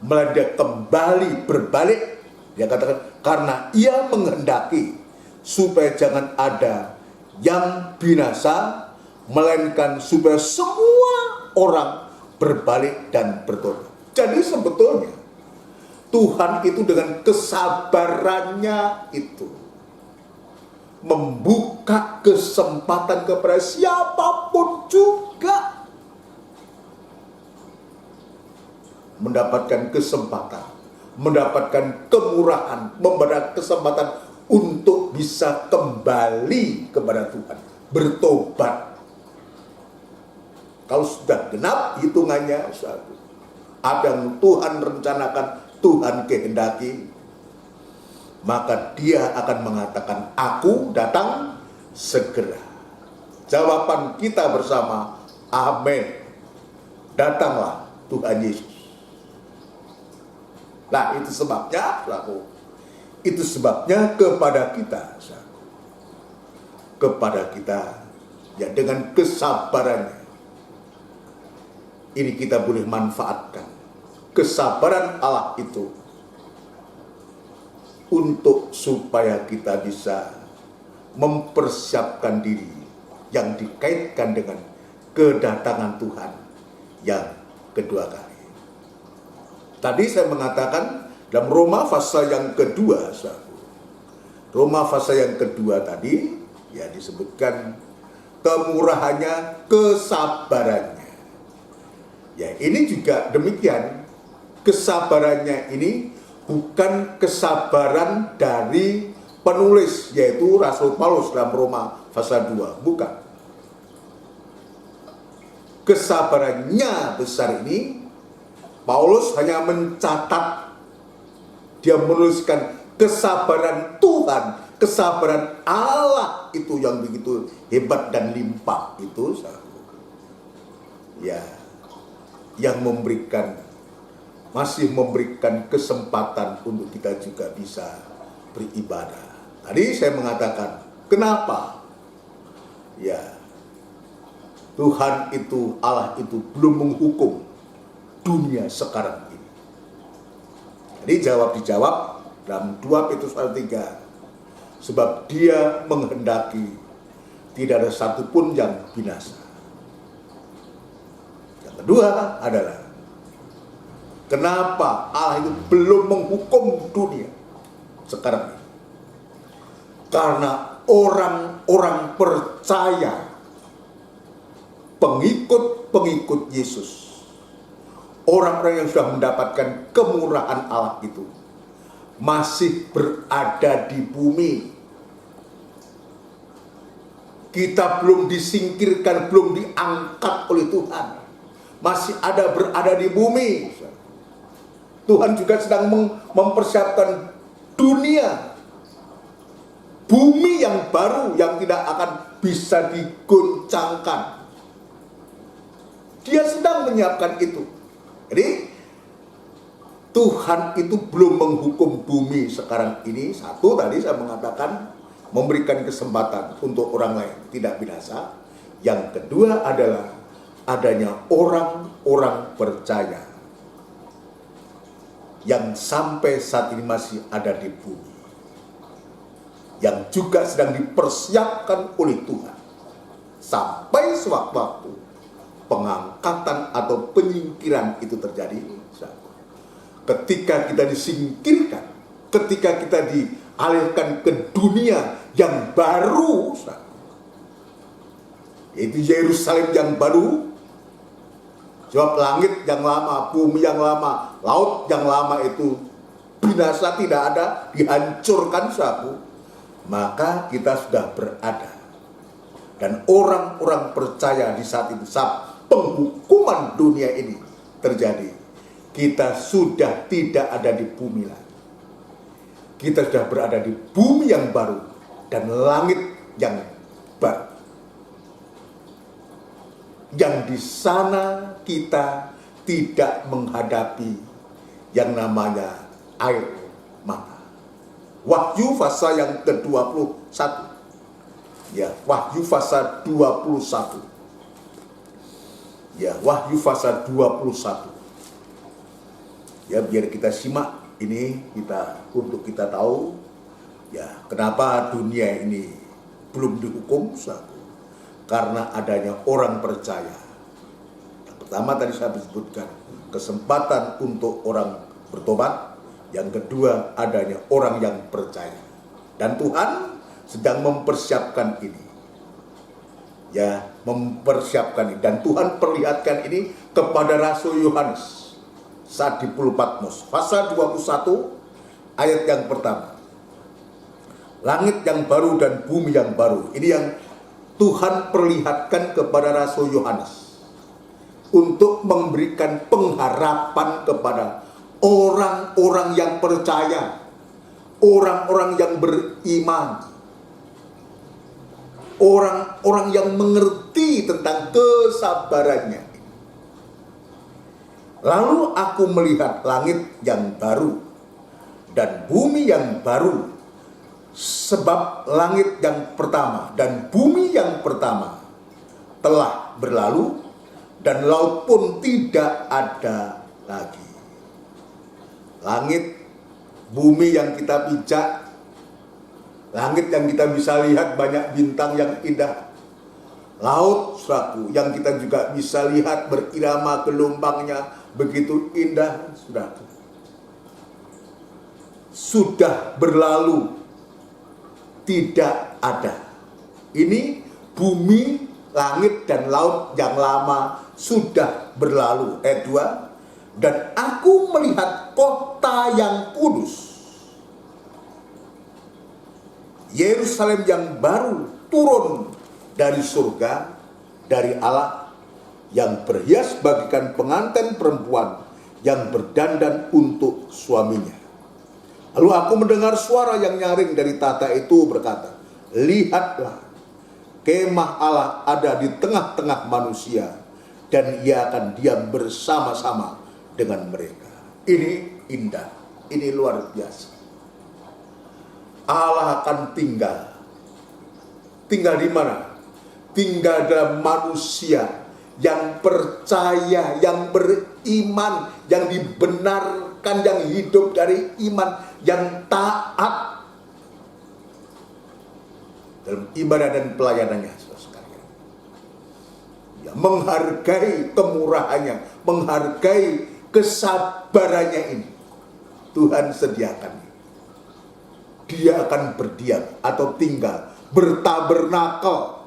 melainkan dia kembali berbalik. Dia katakan karena ia menghendaki supaya jangan ada yang binasa, melainkan supaya semua orang berbalik dan bertobat. Jadi sebetulnya Tuhan itu dengan kesabarannya itu membuka kesempatan kepada siapapun juga mendapatkan kesempatan, mendapatkan kemurahan, memberikan kesempatan untuk bisa kembali kepada Tuhan, bertobat. Kalau sudah genap hitungannya, apa yang Tuhan rencanakan, Tuhan kehendaki, maka dia akan mengatakan, aku datang segera. Jawaban kita bersama, amin. Datanglah Tuhan Yesus. Nah, itu sebabnya, itu sebabnya kepada kita, ya, dengan kesabarannya, ini kita boleh manfaatkan kesabaran Allah itu untuk supaya kita bisa mempersiapkan diri yang dikaitkan dengan kedatangan Tuhan yang kedua kali. Tadi saya mengatakan dalam Roma pasal yang kedua, Roma pasal yang kedua tadi ya disebutkan kemurahannya, kesabarannya. Ya, ini juga demikian. Kesabarannya ini bukan kesabaran dari penulis, yaitu Rasul Paulus dalam Roma pasal 2, bukan. Kesabarannya besar ini, Paulus hanya mencatat, dia menuliskan kesabaran Tuhan, kesabaran Allah itu yang begitu hebat dan limpah itu, ya, yang masih memberikan kesempatan untuk kita juga bisa beribadah. Tadi saya mengatakan, kenapa? Ya, Tuhan itu, Allah itu belum menghukum dunia sekarang ini. Jadi dijawab dalam 2 Petrus ayat 3. Sebab dia menghendaki tidak ada satupun yang binasa. Yang kedua adalah, kenapa Allah itu belum menghukum dunia sekarang ini? Karena orang-orang percaya, pengikut-pengikut Yesus, orang-orang yang sudah mendapatkan kemurahan Allah itu masih berada di bumi. Kita belum disingkirkan, belum diangkat oleh Tuhan, masih berada di bumi. Tuhan juga sedang mempersiapkan dunia, bumi yang baru yang tidak akan bisa digoncangkan. Dia sedang menyiapkan itu. Jadi Tuhan itu belum menghukum bumi sekarang ini. Satu, tadi saya mengatakan memberikan kesempatan untuk orang lain tidak binasa. Yang kedua adalah adanya orang-orang percaya yang sampai saat ini masih ada di bumi, yang juga sedang dipersiapkan oleh Tuhan sampai sewaktu-waktu pengangkatan atau penyingkiran itu terjadi. Ketika kita disingkirkan, ketika kita dialihkan ke dunia yang baru, yaitu Yerusalem yang baru. Sebab langit yang lama, bumi yang lama, laut yang lama itu binasa, tidak ada, dihancurkan sabu. Maka kita sudah berada. Dan orang-orang percaya di saat itu, saat penghukuman dunia ini terjadi, kita sudah tidak ada di bumi lagi. Kita sudah berada di bumi yang baru dan langit yang baru. Yang di sana kita tidak menghadapi yang namanya air mata. Wahyu pasal yang ke-21. Ya, Wahyu pasal 21. Ya, Wahyu pasal 21. Ya, biar kita simak ini, untuk kita tahu ya kenapa dunia ini belum dihukum. Karena adanya orang percaya. Yang pertama tadi saya sebutkan, kesempatan untuk orang bertobat. Yang kedua adanya orang yang percaya. Dan Tuhan sedang mempersiapkan ini. Ya, mempersiapkan ini. Dan Tuhan perlihatkan ini kepada Rasul Yohanes saat di Pulau Patmos. Pasal 21 ayat yang pertama. Langit yang baru dan bumi yang baru. Ini yang Tuhan perlihatkan kepada Rasul Yohanes untuk memberikan pengharapan kepada orang-orang yang percaya, orang-orang yang beriman, orang-orang yang mengerti tentang kesabarannya. Lalu aku melihat langit yang baru dan bumi yang baru, sebab langit yang pertama dan bumi yang pertama telah berlalu dan laut pun tidak ada lagi. Langit, bumi yang kita pijak, langit yang kita bisa lihat banyak bintang yang indah, laut saudaraku yang kita juga bisa lihat berirama gelombangnya begitu indah saudaraku, sudah berlalu, tidak ada. Ini bumi, langit dan laut yang lama sudah berlalu. Ayat 2, dan aku melihat kota yang kudus, Yerusalem yang baru turun dari surga, dari Allah, yang berhias bagikan pengantin perempuan yang berdandan untuk suaminya. Lalu aku mendengar suara yang nyaring dari tahta itu berkata, lihatlah, kemah Allah ada di tengah-tengah manusia, dan ia akan diam bersama-sama dengan mereka. Ini indah, ini luar biasa. Allah akan tinggal. Tinggal di mana? Tinggal dalam manusia yang percaya, yang beriman, yang dibenarkan, yang hidup dari iman, yang taat dalam ibadah dan pelayanannya, saudara sekalian. Ya, menghargai kemurahannya, menghargai kesabarannya ini. Tuhan sediakan. Dia akan berdiam atau tinggal, bertabernakel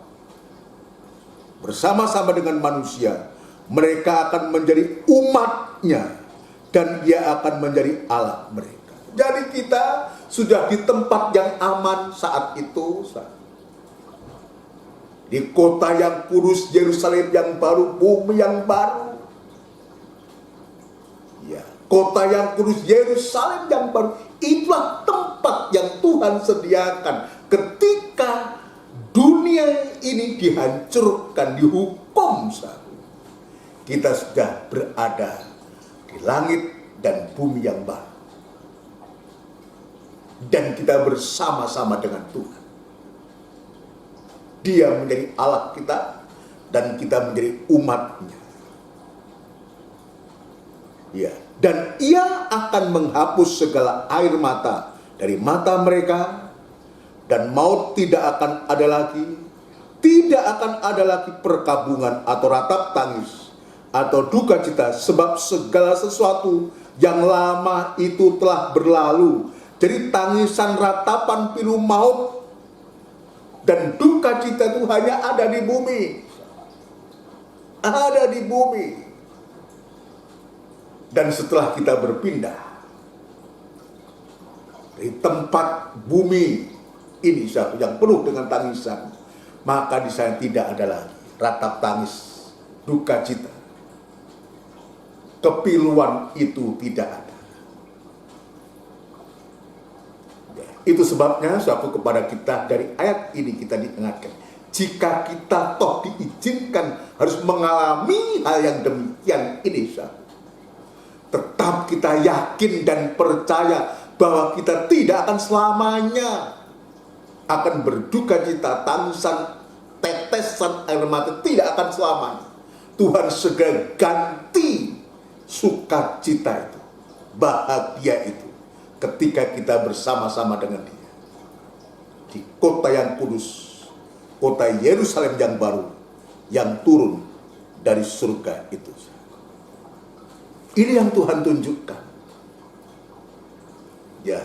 bersama-sama dengan manusia. Mereka akan menjadi umatnya, dan dia akan menjadi Allah mereka. Jadi kita sudah di tempat yang aman saat itu, di kota yang kudus, Yerusalem yang baru, bumi yang baru. Ya, kota yang kudus, Yerusalem yang baru, itulah tempat yang Tuhan sediakan ketika dunia ini dihancurkan, dihukum. Kita sudah berada di langit dan bumi yang baru, dan kita bersama-sama dengan Tuhan. Dia menjadi Allah kita, dan kita menjadi umatnya. Ya, dan ia akan menghapus segala air mata dari mata mereka, dan maut tidak akan ada lagi. Tidak akan ada lagi perkabungan atau ratap tangis atau duka cita, sebab segala sesuatu yang lama itu telah berlalu. Jadi tangisan, ratapan, pilu maut dan duka cita itu hanya ada di bumi. Ada di bumi. Dan setelah kita berpindah dari tempat bumi ini yang penuh dengan tangisan, maka di sana tidak ada lagi ratap tangis, duka cita. Kepiluan itu tidak ada. Itu sebabnya suatu kepada kita dari ayat ini kita diingatkan, jika kita toh diizinkan harus mengalami hal yang demikian ini, tetap kita yakin dan percaya bahwa kita tidak akan selamanya akan berduka cita, tangisan, tetesan air mata tidak akan selamanya. Tuhan segera ganti sukacita itu, bahagia itu, ketika kita bersama-sama dengan Dia di kota yang kudus, kota Yerusalem yang baru, yang turun dari surga itu. Ini yang Tuhan tunjukkan. Ya,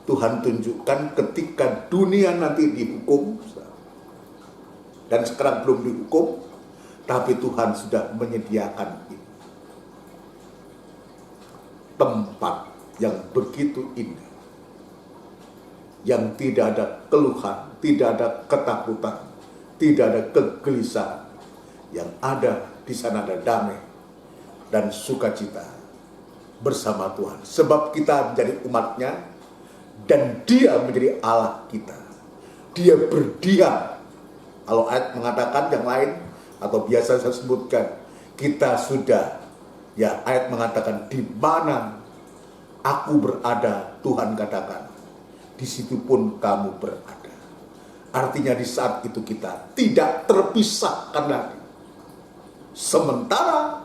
Tuhan tunjukkan ketika dunia nanti dihukum, dan sekarang belum dihukum, tapi Tuhan sudah menyediakan ini. Tempat yang begitu indah, yang tidak ada keluhan, tidak ada ketakutan, tidak ada kegelisahan. Yang ada di sana ada damai dan sukacita bersama Tuhan. Sebab kita menjadi umatnya, dan Dia menjadi Allah kita. Dia berdiam. Kalau ayat mengatakan yang lain, atau biasa saya sebutkan, kita sudah, ya ayat mengatakan, di mana aku berada, Tuhan katakan, di situ pun kamu berada. Artinya di saat itu kita tidak terpisahkan lagi. Sementara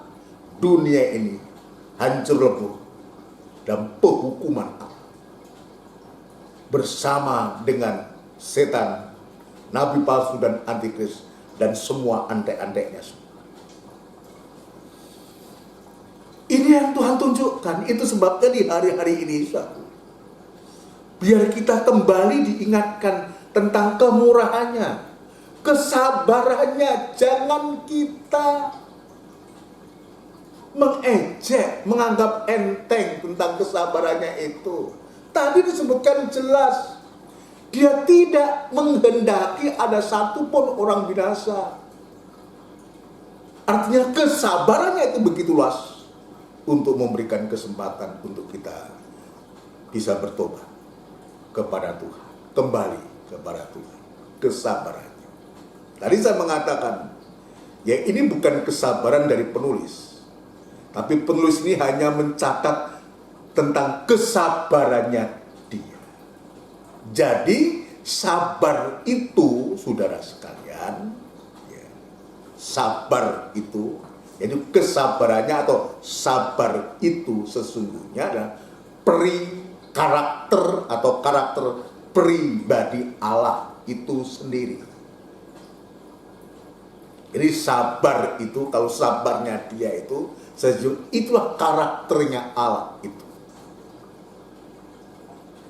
dunia ini hancur lebur dan penghukuman Allah. bersama dengan setan, nabi palsu dan antikris, dan semua antek-anteknya. Ini yang Tuhan tunjukkan. Itu sebabnya di hari-hari ini, biar kita kembali diingatkan tentang kemurahannya, kesabarannya. Jangan kita mengejek, menganggap enteng tentang kesabarannya itu. Tadi disebutkan jelas, dia tidak menghendaki ada satupun orang binasa. Artinya kesabarannya itu begitu luas untuk memberikan kesempatan untuk kita bisa bertobat kepada Tuhan, kembali kepada Tuhan. Kesabarannya. Tadi saya mengatakan, ya ini bukan kesabaran dari penulis. Tapi penulis ini hanya mencatat tentang kesabarannya dia. Jadi sabar itu, saudara sekalian, ya, sabar itu, jadi kesabarannya atau sabar itu sesungguhnya adalah karakter atau karakter pribadi Allah itu sendiri. Jadi sabar itu, kalau sabarnya dia itu, itulah karakternya Allah itu.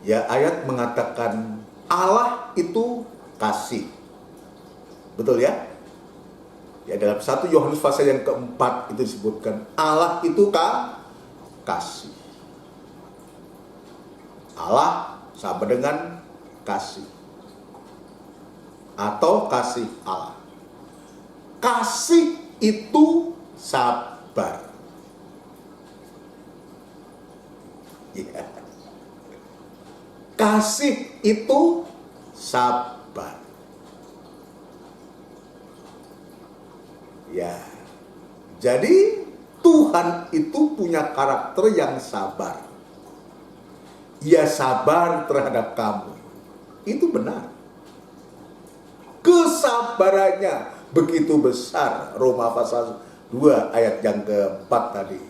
Ya, ayat mengatakan Allah itu kasih. Betul ya? Ya, dalam 1 Yohanes pasal yang keempat itu disebutkan Allah itu kasih. Allah sama dengan kasih. Atau kasih Allah. Kasih itu sabar. Ya. Kasih itu sabar. Ya. Jadi Tuhan itu punya karakter yang sabar. Ia sabar terhadap kamu. Itu benar. Kesabarannya begitu besar. Roma pasal 2 ayat yang keempat tadi.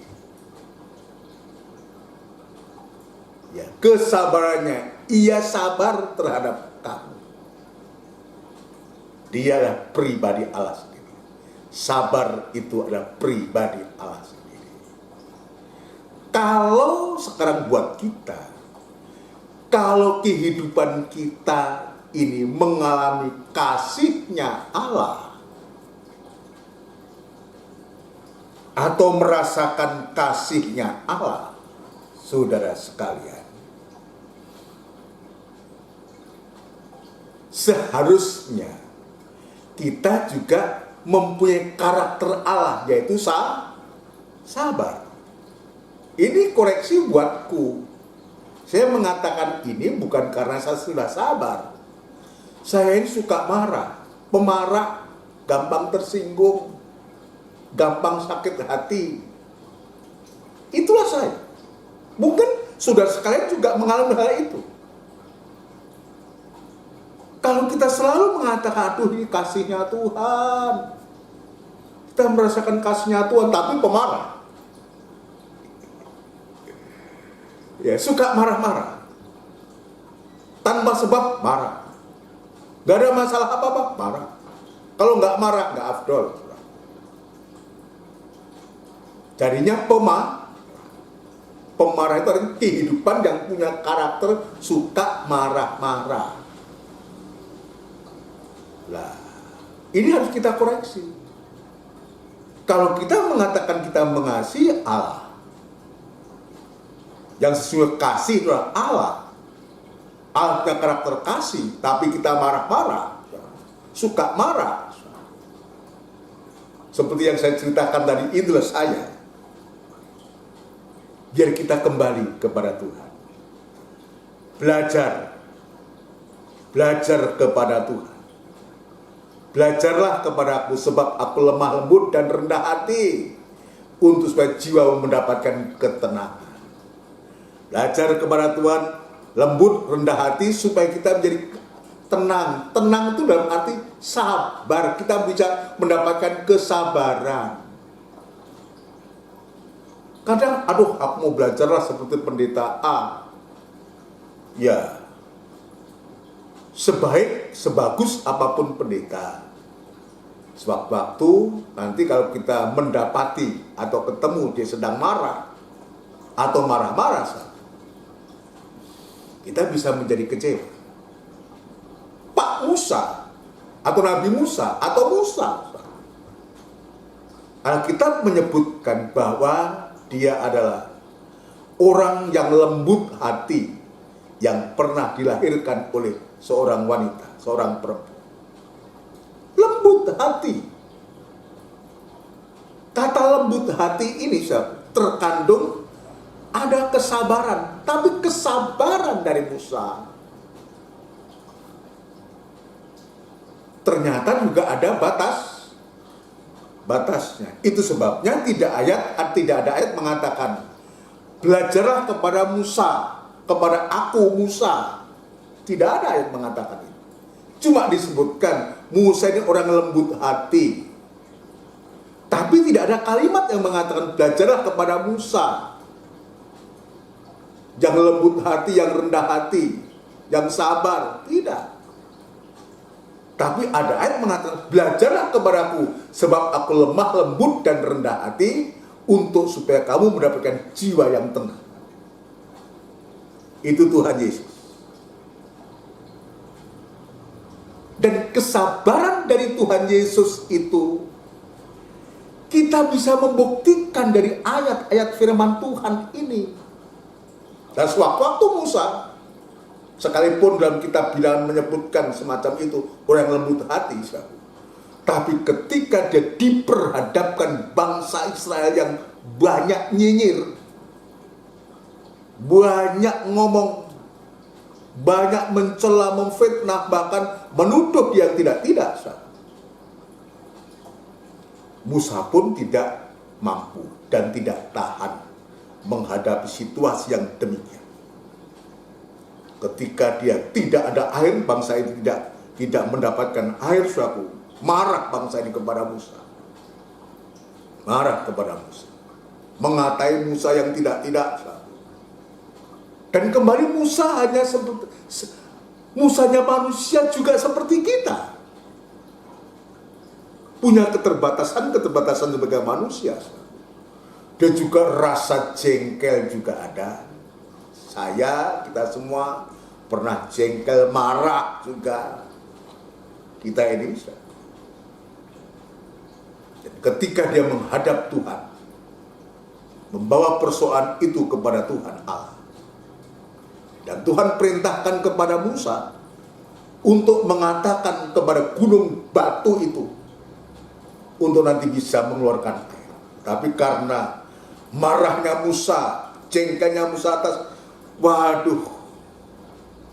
Ya, kesabarannya, ia sabar terhadap kamu. Dialah pribadi Allah sendiri. Sabar itu adalah pribadi Allah sendiri. Kalau sekarang buat kita, kalau kehidupan kita ini mengalami kasihnya Allah, atau merasakan kasihnya Allah, saudara sekalian, seharusnya kita juga mempunyai karakter Allah, yaitu sabar. Ini koreksi buatku. Saya mengatakan ini bukan karena saya sudah sabar. Saya ini suka marah, pemarah, gampang tersinggung, gampang sakit hati. Itulah saya. Mungkin saudara sekalian juga mengalami hal itu. Kalau kita selalu mengatakan, aduh ini kasihnya Tuhan, kita merasakan kasihnya Tuhan, tapi pemarah. Ya, suka marah-marah. Tanpa sebab marah. Gak ada masalah apa-apa, marah. Kalau nggak marah, nggak afdol. Jadinya pemarah itu adalah kehidupan yang punya karakter suka marah-marah. Lah, ini harus kita koreksi. Kalau kita mengatakan kita mengasihi Allah, yang sesuai kasih adalah Allah. Allah punya karakter kasih, tapi kita marah-marah, suka marah. Seperti yang saya ceritakan tadi, itulah saya. Biar kita kembali kepada Tuhan. Belajar kepada Tuhan. Belajarlah kepadaku sebab aku lemah lembut dan rendah hati, untuk supaya jiwa mendapatkan ketenangan. Belajar kepada Tuhan, lembut, rendah hati, supaya kita menjadi tenang. Tenang itu dalam arti sabar. Kita bisa mendapatkan kesabaran. Kadang, aduh, aku mau belajarlah seperti pendeta A. Ya, sebagus apapun pendeta. Sewaktu nanti kalau kita mendapati atau ketemu dia sedang marah atau marah-marah, kita bisa menjadi kecewa. Pak Musa atau Nabi Musa atau Musa, Alkitab menyebutkan bahwa dia adalah orang yang lembut hati yang pernah dilahirkan oleh seorang wanita, seorang perempuan. Lembut hati. Kata lembut hati ini terkandung ada kesabaran, tapi kesabaran dari Musa ternyata juga ada batasnya. Itu sebabnya tidak ada ayat mengatakan belajarlah kepada Musa, kepada aku Musa. Tidak ada ayat mengatakan itu. Cuma disebutkan Musa ini orang lembut hati. Tapi tidak ada kalimat yang mengatakan belajarlah kepada Musa. Yang lembut hati, yang rendah hati, yang sabar. Tidak. Tapi ada ayat mengatakan belajarlah kepadaku sebab aku lemah, lembut dan rendah hati untuk supaya kamu mendapatkan jiwa yang tenang. Itu Tuhan Yesus. Dan kesabaran dari Tuhan Yesus itu kita bisa membuktikan dari ayat-ayat firman Tuhan ini. Dan sewaktu Musa, sekalipun dalam kitab Bilangan menyebutkan semacam itu, orang yang lembut hati, tapi ketika dia diperhadapkan bangsa Israel yang banyak nyinyir, banyak ngomong, banyak mencela, memfitnah, bahkan menuduh yang tidak-tidak, Musa pun tidak mampu dan tidak tahan menghadapi situasi yang demikian. Ketika dia tidak ada air, bangsa itu tidak mendapatkan air, saudaraku, marah bangsa ini kepada Musa. Marah kepada Musa. Mengatai Musa yang tidak-tidak, saudaraku. Dan kembali Musa hanya seperti Musanya manusia juga seperti kita. Punya keterbatasan sebagai manusia. Dan juga rasa jengkel juga ada. Kita semua pernah jengkel, marah juga. Kita ini. Dan ketika dia menghadap Tuhan, membawa persoalan itu kepada Tuhan Allah. Dan Tuhan perintahkan kepada Musa untuk mengatakan kepada gunung batu itu untuk nanti bisa mengeluarkan air. Tapi karena marahnya Musa, jengkelnya Musa atas,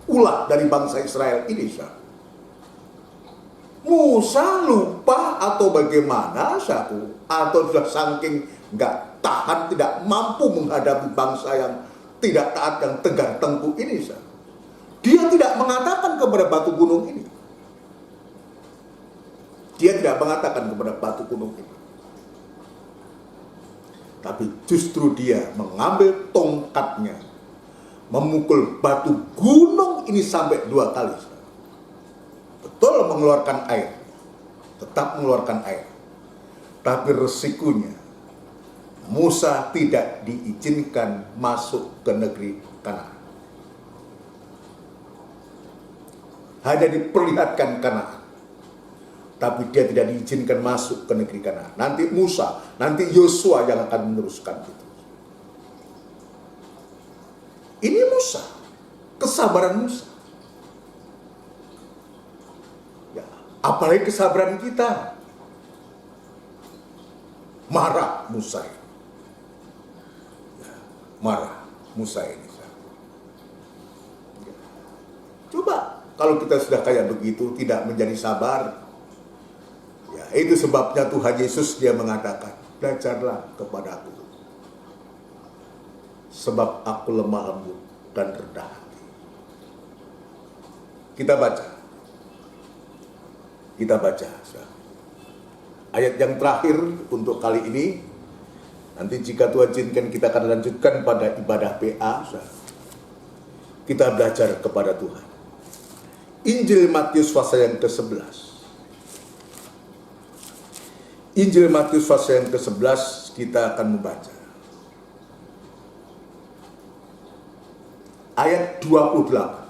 ulah dari bangsa Israel ini, Musa lupa atau bagaimana, atau sudah saking nggak tahan, tidak mampu menghadapi bangsa yang tidak taat, yang tegar tengkuk ini, dia tidak mengatakan kepada batu gunung ini. Dia tidak mengatakan kepada batu gunung ini. Tapi justru dia mengambil tongkatnya, memukul batu gunung ini sampai 2 kali. Betul mengeluarkan air, tetap mengeluarkan air. Tapi resikonya, Musa tidak diizinkan masuk ke negeri Kanaan. Hanya diperlihatkan Kanaan. Tapi dia tidak diizinkan masuk ke negeri Kanaan. Nanti Yosua yang akan meneruskan itu. Ini Musa, kesabaran Musa. Ya, apalagi kesabaran kita. Marah Musa ini. Ya, marah Musa ini. Ya. Coba kalau kita sudah kayak begitu, tidak menjadi sabar. Ya, itu sebabnya Tuhan Yesus dia mengatakan, belajarlah kepadaku. Sebab aku lemah lembut dan rendah hati. Kita baca. Ayat yang terakhir untuk kali ini. Nanti jika Tuhan izinkan kita akan lanjutkan pada ibadah PA. Kita belajar kepada Tuhan. Injil Matius pasal yang ke-11. Injil Matius pasal yang ke-11 kita akan membaca ayat 28.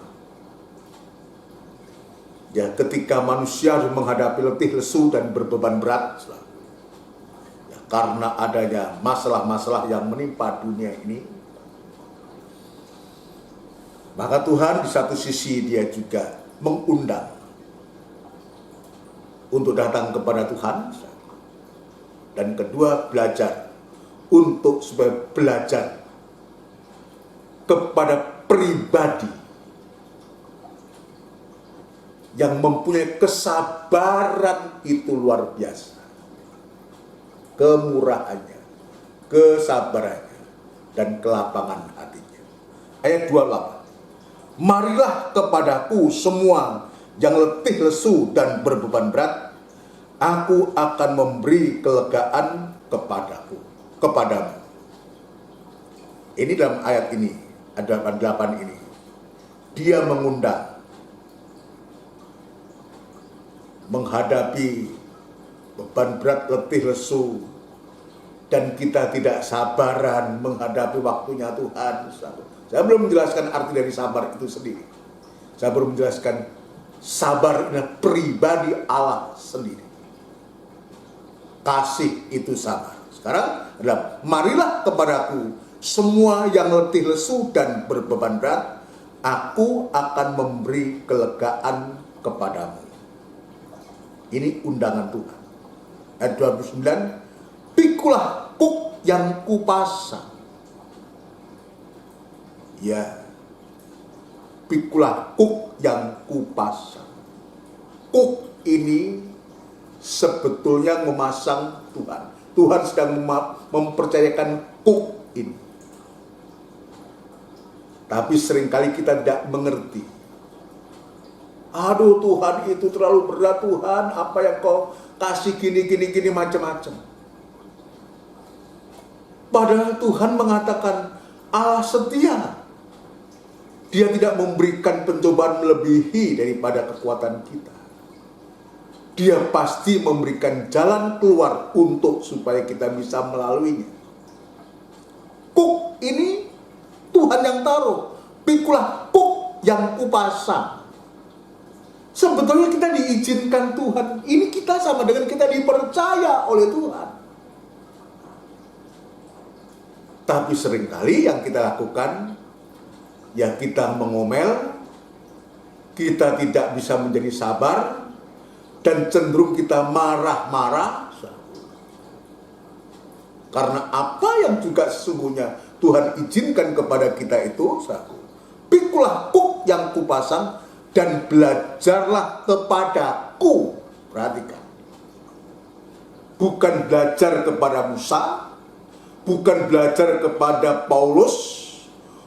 Ya, ketika manusia menghadapi letih, lesu, dan berbeban berat, ya, karena adanya masalah-masalah yang menimpa dunia ini, maka Tuhan di satu sisi dia juga mengundang untuk datang kepada Tuhan, dan kedua belajar untuk supaya belajar kepada pribadi yang mempunyai kesabaran itu luar biasa. Kemurahannya, kesabarannya, dan kelapangan hatinya. Ayat 28. Marilah kepadaku semua yang letih, lesu, dan berbeban berat, aku akan memberi kelegaan kepadamu. Ini dalam ayat ini, ada 8 ini. Dia mengundang menghadapi beban berat, letih, lesu, dan kita tidak sabaran menghadapi waktunya Tuhan. Saya belum menjelaskan arti dari sabar itu sendiri. Saya belum menjelaskan sabar ini pribadi Allah sendiri. Kasih itu sabar. Sekarang adalah marilah kepadaku semua yang letih, lesu, dan berbeban berat, aku akan memberi kelegaan kepadamu. Ini undangan Tuhan. Ayat 29, pikulah kuk yang kupasang. Ya, pikulah kuk yang kupasang. Kuk ini sebetulnya memasang Tuhan. Tuhan sedang mempercayakan kuk ini. Tapi seringkali kita tidak mengerti. Aduh Tuhan, itu terlalu berat Tuhan, apa yang kau kasih gini macam-macam. Padahal Tuhan mengatakan Allah setia. Dia tidak memberikan pencobaan melebihi daripada kekuatan kita. Dia pasti memberikan jalan keluar untuk supaya kita bisa melaluinya. Kuk ini Tuhan yang taruh. Pikulah kuk yang kupasang. Sebetulnya kita diizinkan Tuhan. Ini kita sama dengan kita dipercaya oleh Tuhan. Tapi seringkali yang kita lakukan, ya kita mengomel, kita tidak bisa menjadi sabar, dan cenderung kita marah-marah. Karena apa yang juga sesungguhnya Tuhan izinkan kepada kita itu, pikulah kuk yang kupasang, dan belajarlah kepadaku. Perhatikan. Bukan belajar kepada Musa, bukan belajar kepada Paulus,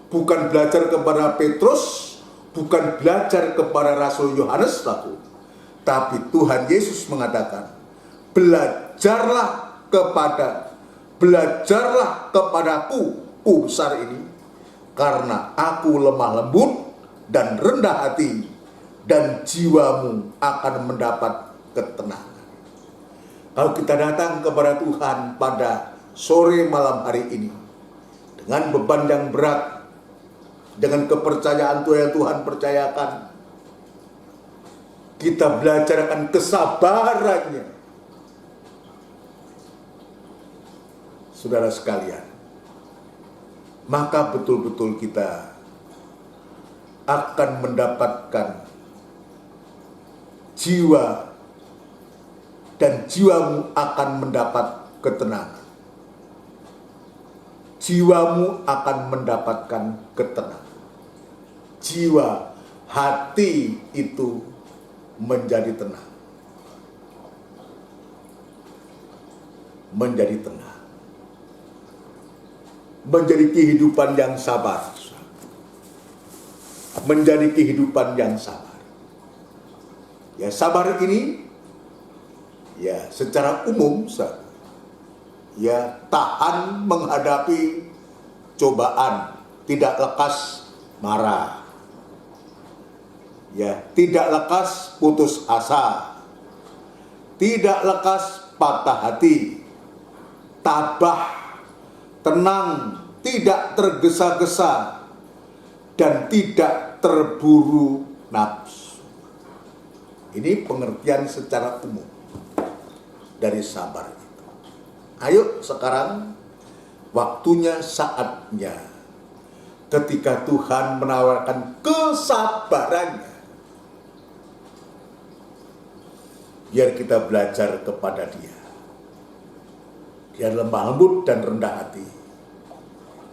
bukan belajar kepada Petrus, bukan belajar kepada Rasul Yohanes, tapi Tuhan Yesus mengatakan, belajarlah kepadaku, ku besar ini, karena aku lemah lembut dan rendah hati, dan jiwamu akan mendapat ketenangan. Kalau kita datang kepada Tuhan pada sore malam hari ini, dengan beban yang berat, dengan kepercayaan Tuhan yang Tuhan percayakan, kita belajar akan kesabarannya. Saudara sekalian, maka betul-betul kita akan mendapatkan jiwa, dan jiwamu akan mendapat ketenangan. Jiwamu akan mendapatkan ketenangan. Jiwa, hati itu menjadi tenang. Menjadi tenang. Menjadi kehidupan yang sabar. Menjadi kehidupan yang sabar. Ya, sabar ini ya secara umum ya tahan menghadapi cobaan, tidak lekas marah. Ya, tidak lekas putus asa, tidak lekas patah hati, tabah, tenang, tidak tergesa-gesa, dan tidak terburu nafsu. Ini pengertian secara umum dari sabar itu. Ayo sekarang waktunya, saatnya, ketika Tuhan menawarkan kesabarannya, biar kita belajar kepada Dia. Dia lemah lembut dan rendah hati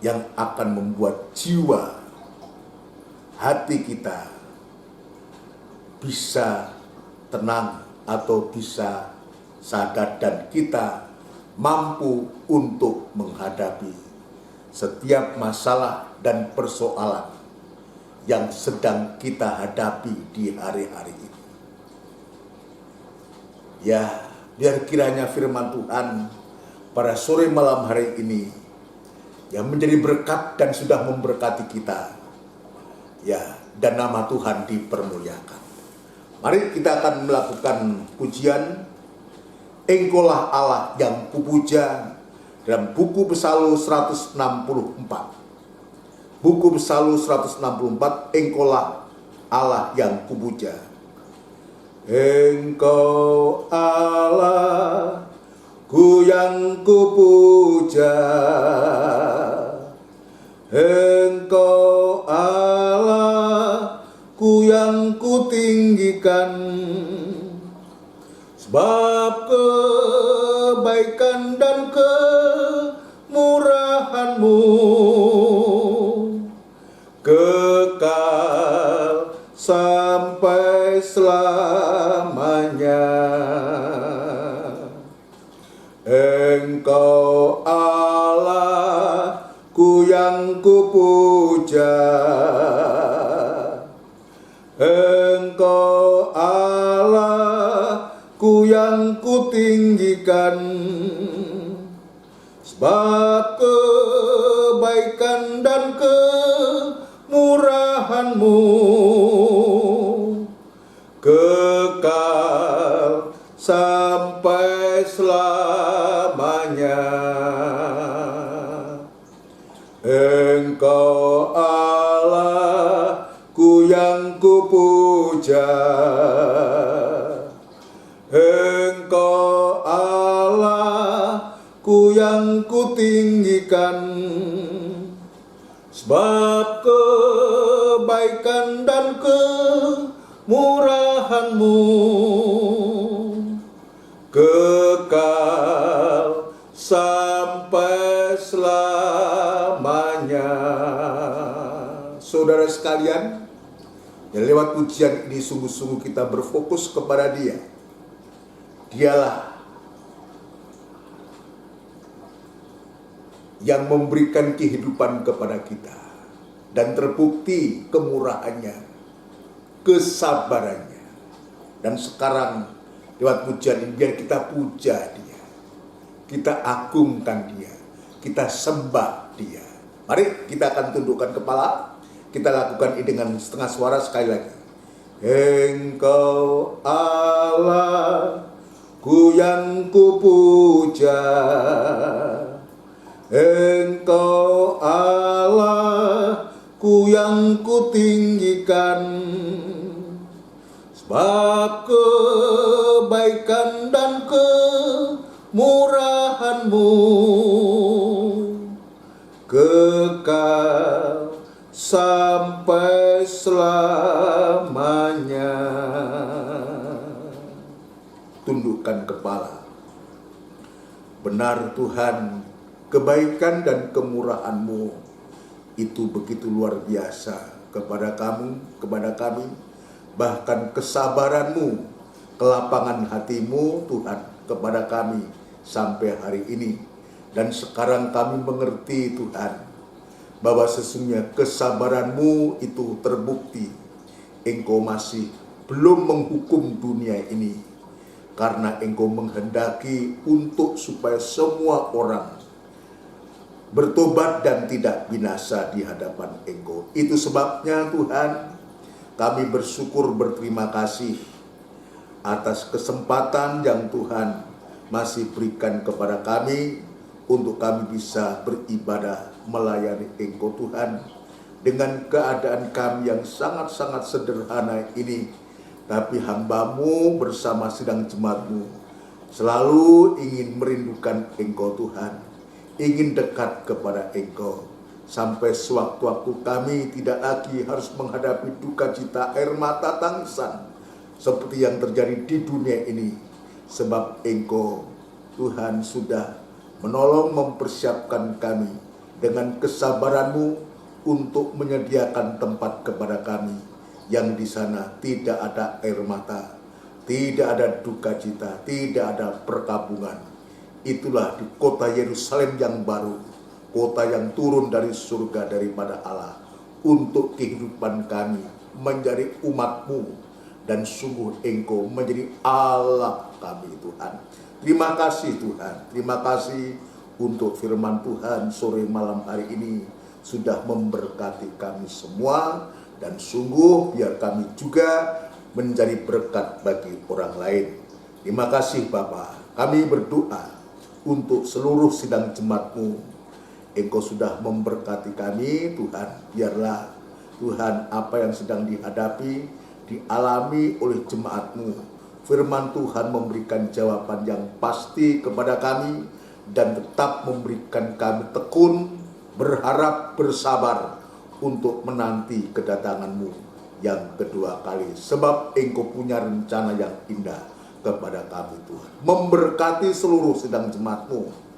yang akan membuat jiwa, hati kita bisa tenang atau bisa sadar, dan kita mampu untuk menghadapi setiap masalah dan persoalan yang sedang kita hadapi di hari-hari ini. Ya, biar kiranya firman Tuhan pada sore malam hari ini yang menjadi berkat dan sudah memberkati kita, ya, dan nama Tuhan dipermuliakan. Mari kita akan melakukan pujian Engkaulah Allah yang kupuja dalam buku Psalm 164. Buku Psalm 164, Engkaulah Allah yang kupuja. Engkau Allah ku yang kupuja, Engkau Allah ku yang kutinggikan, sebab kebaikan dan kemurahan-Mu kekal sampai selamanya. Engkau Allah ku yang kupuja, Engkau Allah ku yang kutinggikan, sebab kebaikan dan kemurahan-Mu kekal sampai selamanya. Engkau Allah ku yang kupuja, Engkau Allah ku yang kutinggikan, sebab kebaikan dan kemurahan-Mu kekal sampai selamanya. Saudara sekalian, dan lewat pujian ini sungguh-sungguh kita berfokus kepada Dia. Dialah yang memberikan kehidupan kepada kita, dan terbukti kemurahannya, kesabarannya. Dan sekarang lewat pujian ini biar kita puja Dia, kita agungkan Dia, kita sembah Dia. Mari kita akan tundukkan kepala, kita lakukan ini dengan setengah suara sekali lagi. Engkau Allah ku yang kupuja, Engkau Allah ku yang kutinggikan, sebab kebaikan dan kemurahan-Mu kekal sampai selamanya. Tundukkan kepala. Benar Tuhan, kebaikan dan kemurahan-Mu itu begitu luar biasa kepada kepada kami. Bahkan kesabaran-Mu, kelapangan hati-Mu Tuhan kepada kami sampai hari ini. Dan sekarang kami mengerti Tuhan, bahwa sesungguhnya kesabaran-Mu itu terbukti. Engkau masih belum menghukum dunia ini, karena Engkau menghendaki untuk supaya semua orang bertobat dan tidak binasa di hadapan Engkau. Itu sebabnya Tuhan, Kami bersyukur berterima kasih atas kesempatan yang Tuhan masih berikan kepada kami untuk kami bisa beribadah melayani Engkau Tuhan dengan keadaan kami yang sangat-sangat sederhana ini. Tapi hamba-Mu bersama sidang jemaat-Mu selalu ingin merindukan Engkau Tuhan, ingin dekat kepada Engkau. Sampai sewaktu-waktu kami tidak lagi harus menghadapi duka cita, air mata, tangisan seperti yang terjadi di dunia ini. Sebab Engkau Tuhan sudah menolong mempersiapkan kami dengan kesabaran-Mu untuk menyediakan tempat kepada kami yang di sana tidak ada air mata, tidak ada duka cita, tidak ada perkabungan. Itulah di kota Yerusalem yang baru, kota yang turun dari surga daripada Allah untuk kehidupan kami menjadi umat-Mu, dan sungguh Engkau menjadi Allah kami Tuhan. Terima kasih Tuhan, terima kasih untuk firman Tuhan sore malam hari ini sudah memberkati kami semua, dan sungguh biar kami juga menjadi berkat bagi orang lain. Terima kasih Bapa. Kami berdoa untuk seluruh sidang jemaat-Mu. Engkau sudah memberkati kami Tuhan. Biarlah Tuhan apa yang sedang dihadapi, dialami oleh jemaat-Mu. Firman Tuhan memberikan jawaban yang pasti kepada kami dan tetap memberikan kami tekun, berharap, bersabar untuk menanti kedatangan-Mu yang kedua kali. Sebab Engkau punya rencana yang indah kepada kami Tuhan. Memberkati seluruh sidang jemaat-Mu,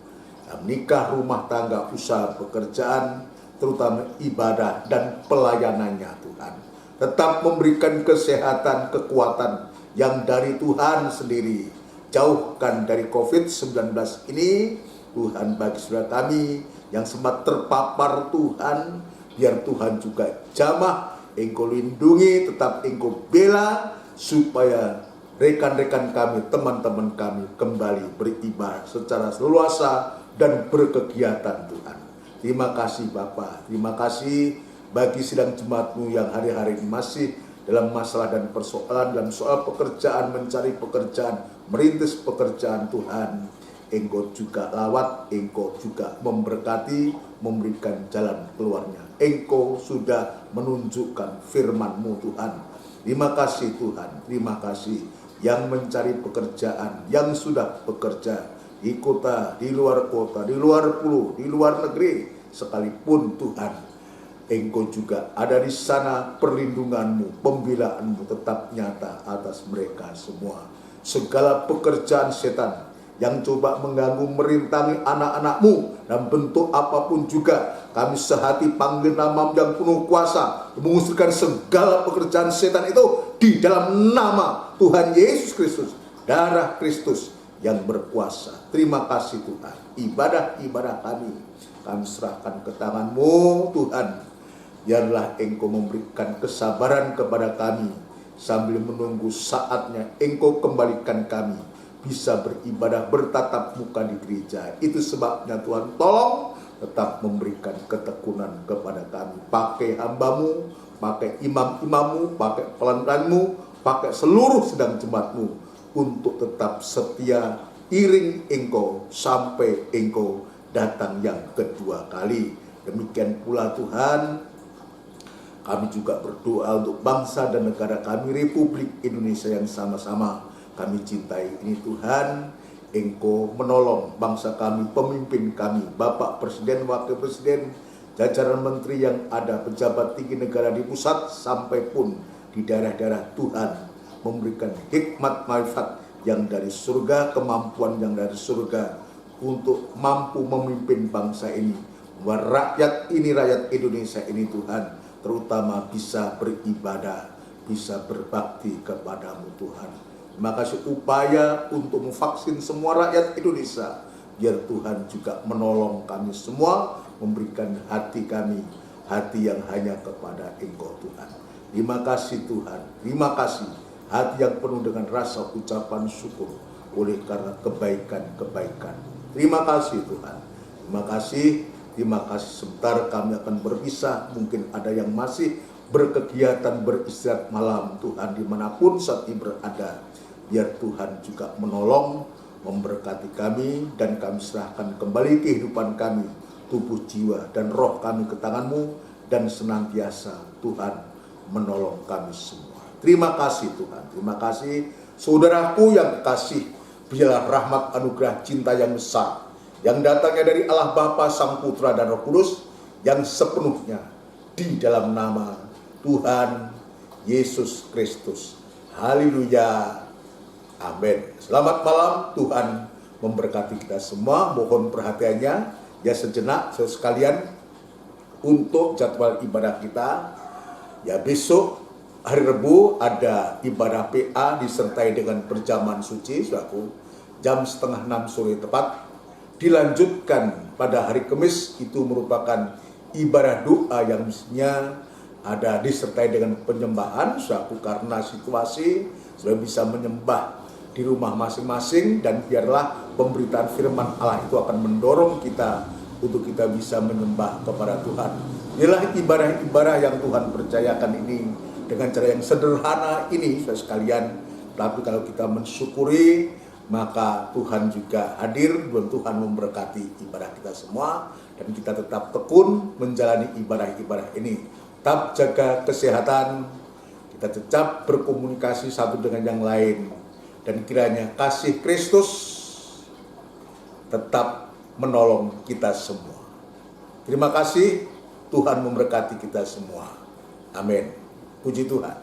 nikah, rumah tangga, usaha, pekerjaan, terutama ibadah dan pelayanannya Tuhan. Tetap memberikan kesehatan, kekuatan yang dari Tuhan sendiri. Jauhkan dari COVID-19 ini Tuhan, bagi saudara kami yang sempat terpapar Tuhan, biar Tuhan juga jamah, Engkau lindungi, tetap Engkau bela, supaya rekan-rekan kami, teman-teman kami kembali beribadah secara leluasa dan berkegiatan Tuhan. Terima kasih Bapa, terima kasih bagi sidang jemaat-Mu yang hari-hari ini masih dalam masalah dan persoalan, dalam soal pekerjaan, mencari pekerjaan, merintis pekerjaan Tuhan. Engkau juga lawat, Engkau juga memberkati, memberikan jalan keluarnya. Engkau sudah menunjukkan firman-Mu Tuhan. Terima kasih Tuhan, terima kasih yang mencari pekerjaan, yang sudah bekerja di kota, di luar kota, di luar pulau, di luar negeri sekalipun Tuhan. Engkau juga ada di sana, perlindungan-Mu, pembelaan-Mu tetap nyata atas mereka semua. Segala pekerjaan setan yang coba mengganggu, merintangi anak-anak-Mu dan bentuk apapun juga, kami sehati panggil nama yang penuh kuasa, mengusirkan segala pekerjaan setan itu di dalam nama Tuhan Yesus Kristus, darah Kristus yang berkuasa. Terima kasih Tuhan. Ibadah-ibadah kami serahkan ke tangan-Mu Tuhan. Biarlah Engkau memberikan kesabaran kepada kami sambil menunggu saatnya Engkau kembalikan kami bisa beribadah, bertatap muka di gereja. Itu sebabnya Tuhan tolong tetap memberikan ketekunan kepada kami. Pakai hamba-Mu, pakai imam-imam-Mu, pakai pelayan-Mu, pakai seluruh sidang jemaat-Mu untuk tetap setia iring Engkau sampai Engkau datang yang kedua kali. Demikian pula Tuhan, kami juga berdoa untuk bangsa dan negara kami, Republik Indonesia yang sama-sama kami cintai ini Tuhan. Engkau menolong bangsa kami, pemimpin kami, Bapak Presiden, Wakil Presiden, jajaran menteri yang ada, pejabat tinggi negara di pusat sampai pun di daerah-daerah. Tuhan memberikan hikmat marifat yang dari surga, kemampuan yang dari surga untuk mampu memimpin bangsa ini, bahwa rakyat ini, rakyat Indonesia ini Tuhan, terutama bisa beribadah, bisa berbakti kepadamu Tuhan. Terima kasih upaya untuk memvaksin semua rakyat Indonesia, biar Tuhan juga menolong kami semua, memberikan hati kami, hati yang hanya kepada Engkau Tuhan. Terima kasih Tuhan, terima kasih, hati yang penuh dengan rasa ucapan syukur oleh karena kebaikan-kebaikan. Terima kasih Tuhan, terima kasih. Sebentar kami akan berpisah, mungkin ada yang masih berkegiatan, beristirahat malam Tuhan dimanapun saat ini berada. Biar Tuhan juga menolong, memberkati kami, dan kami serahkan kembali kehidupan kami, tubuh, jiwa, dan roh kami ke tangan-Mu, dan senantiasa Tuhan menolong kami semua. Terima kasih Tuhan, terima kasih saudaraku yang kekasih. Biarlah rahmat anugerah cinta yang besar yang datangnya dari Allah Bapa, Sang Putra, dan Roh Kudus yang sepenuhnya di dalam nama Tuhan Yesus Kristus. Haleluya. Amin. Selamat malam, Tuhan memberkati kita semua. Mohon perhatiannya ya sejenak sekalian untuk jadwal ibadah kita. Ya, besok hari Rabu ada ibadah PA disertai dengan perjamuan suci, saudaraku, jam 5:30 sore tepat. Dilanjutkan pada hari Kamis, itu merupakan ibadah doa yang mestinya ada disertai dengan penyembahan, saudaraku, karena situasi sudah bisa menyembah di rumah masing-masing, dan biarlah pemberitaan firman Allah itu akan mendorong kita untuk kita bisa menyembah kepada Tuhan. Inilah ibadah-ibadah yang Tuhan percayakan ini dengan cara yang sederhana ini, saudara sekalian. Tapi kalau kita mensyukuri, maka Tuhan juga hadir dan Tuhan memberkati ibadah kita semua, dan kita tetap tekun menjalani ibadah-ibadah ini. Tetap jaga kesehatan, kita tetap berkomunikasi satu dengan yang lain, dan kiranya kasih Kristus tetap menolong kita semua. Terima kasih, Tuhan memberkati kita semua. Amin. Puji Tuhan.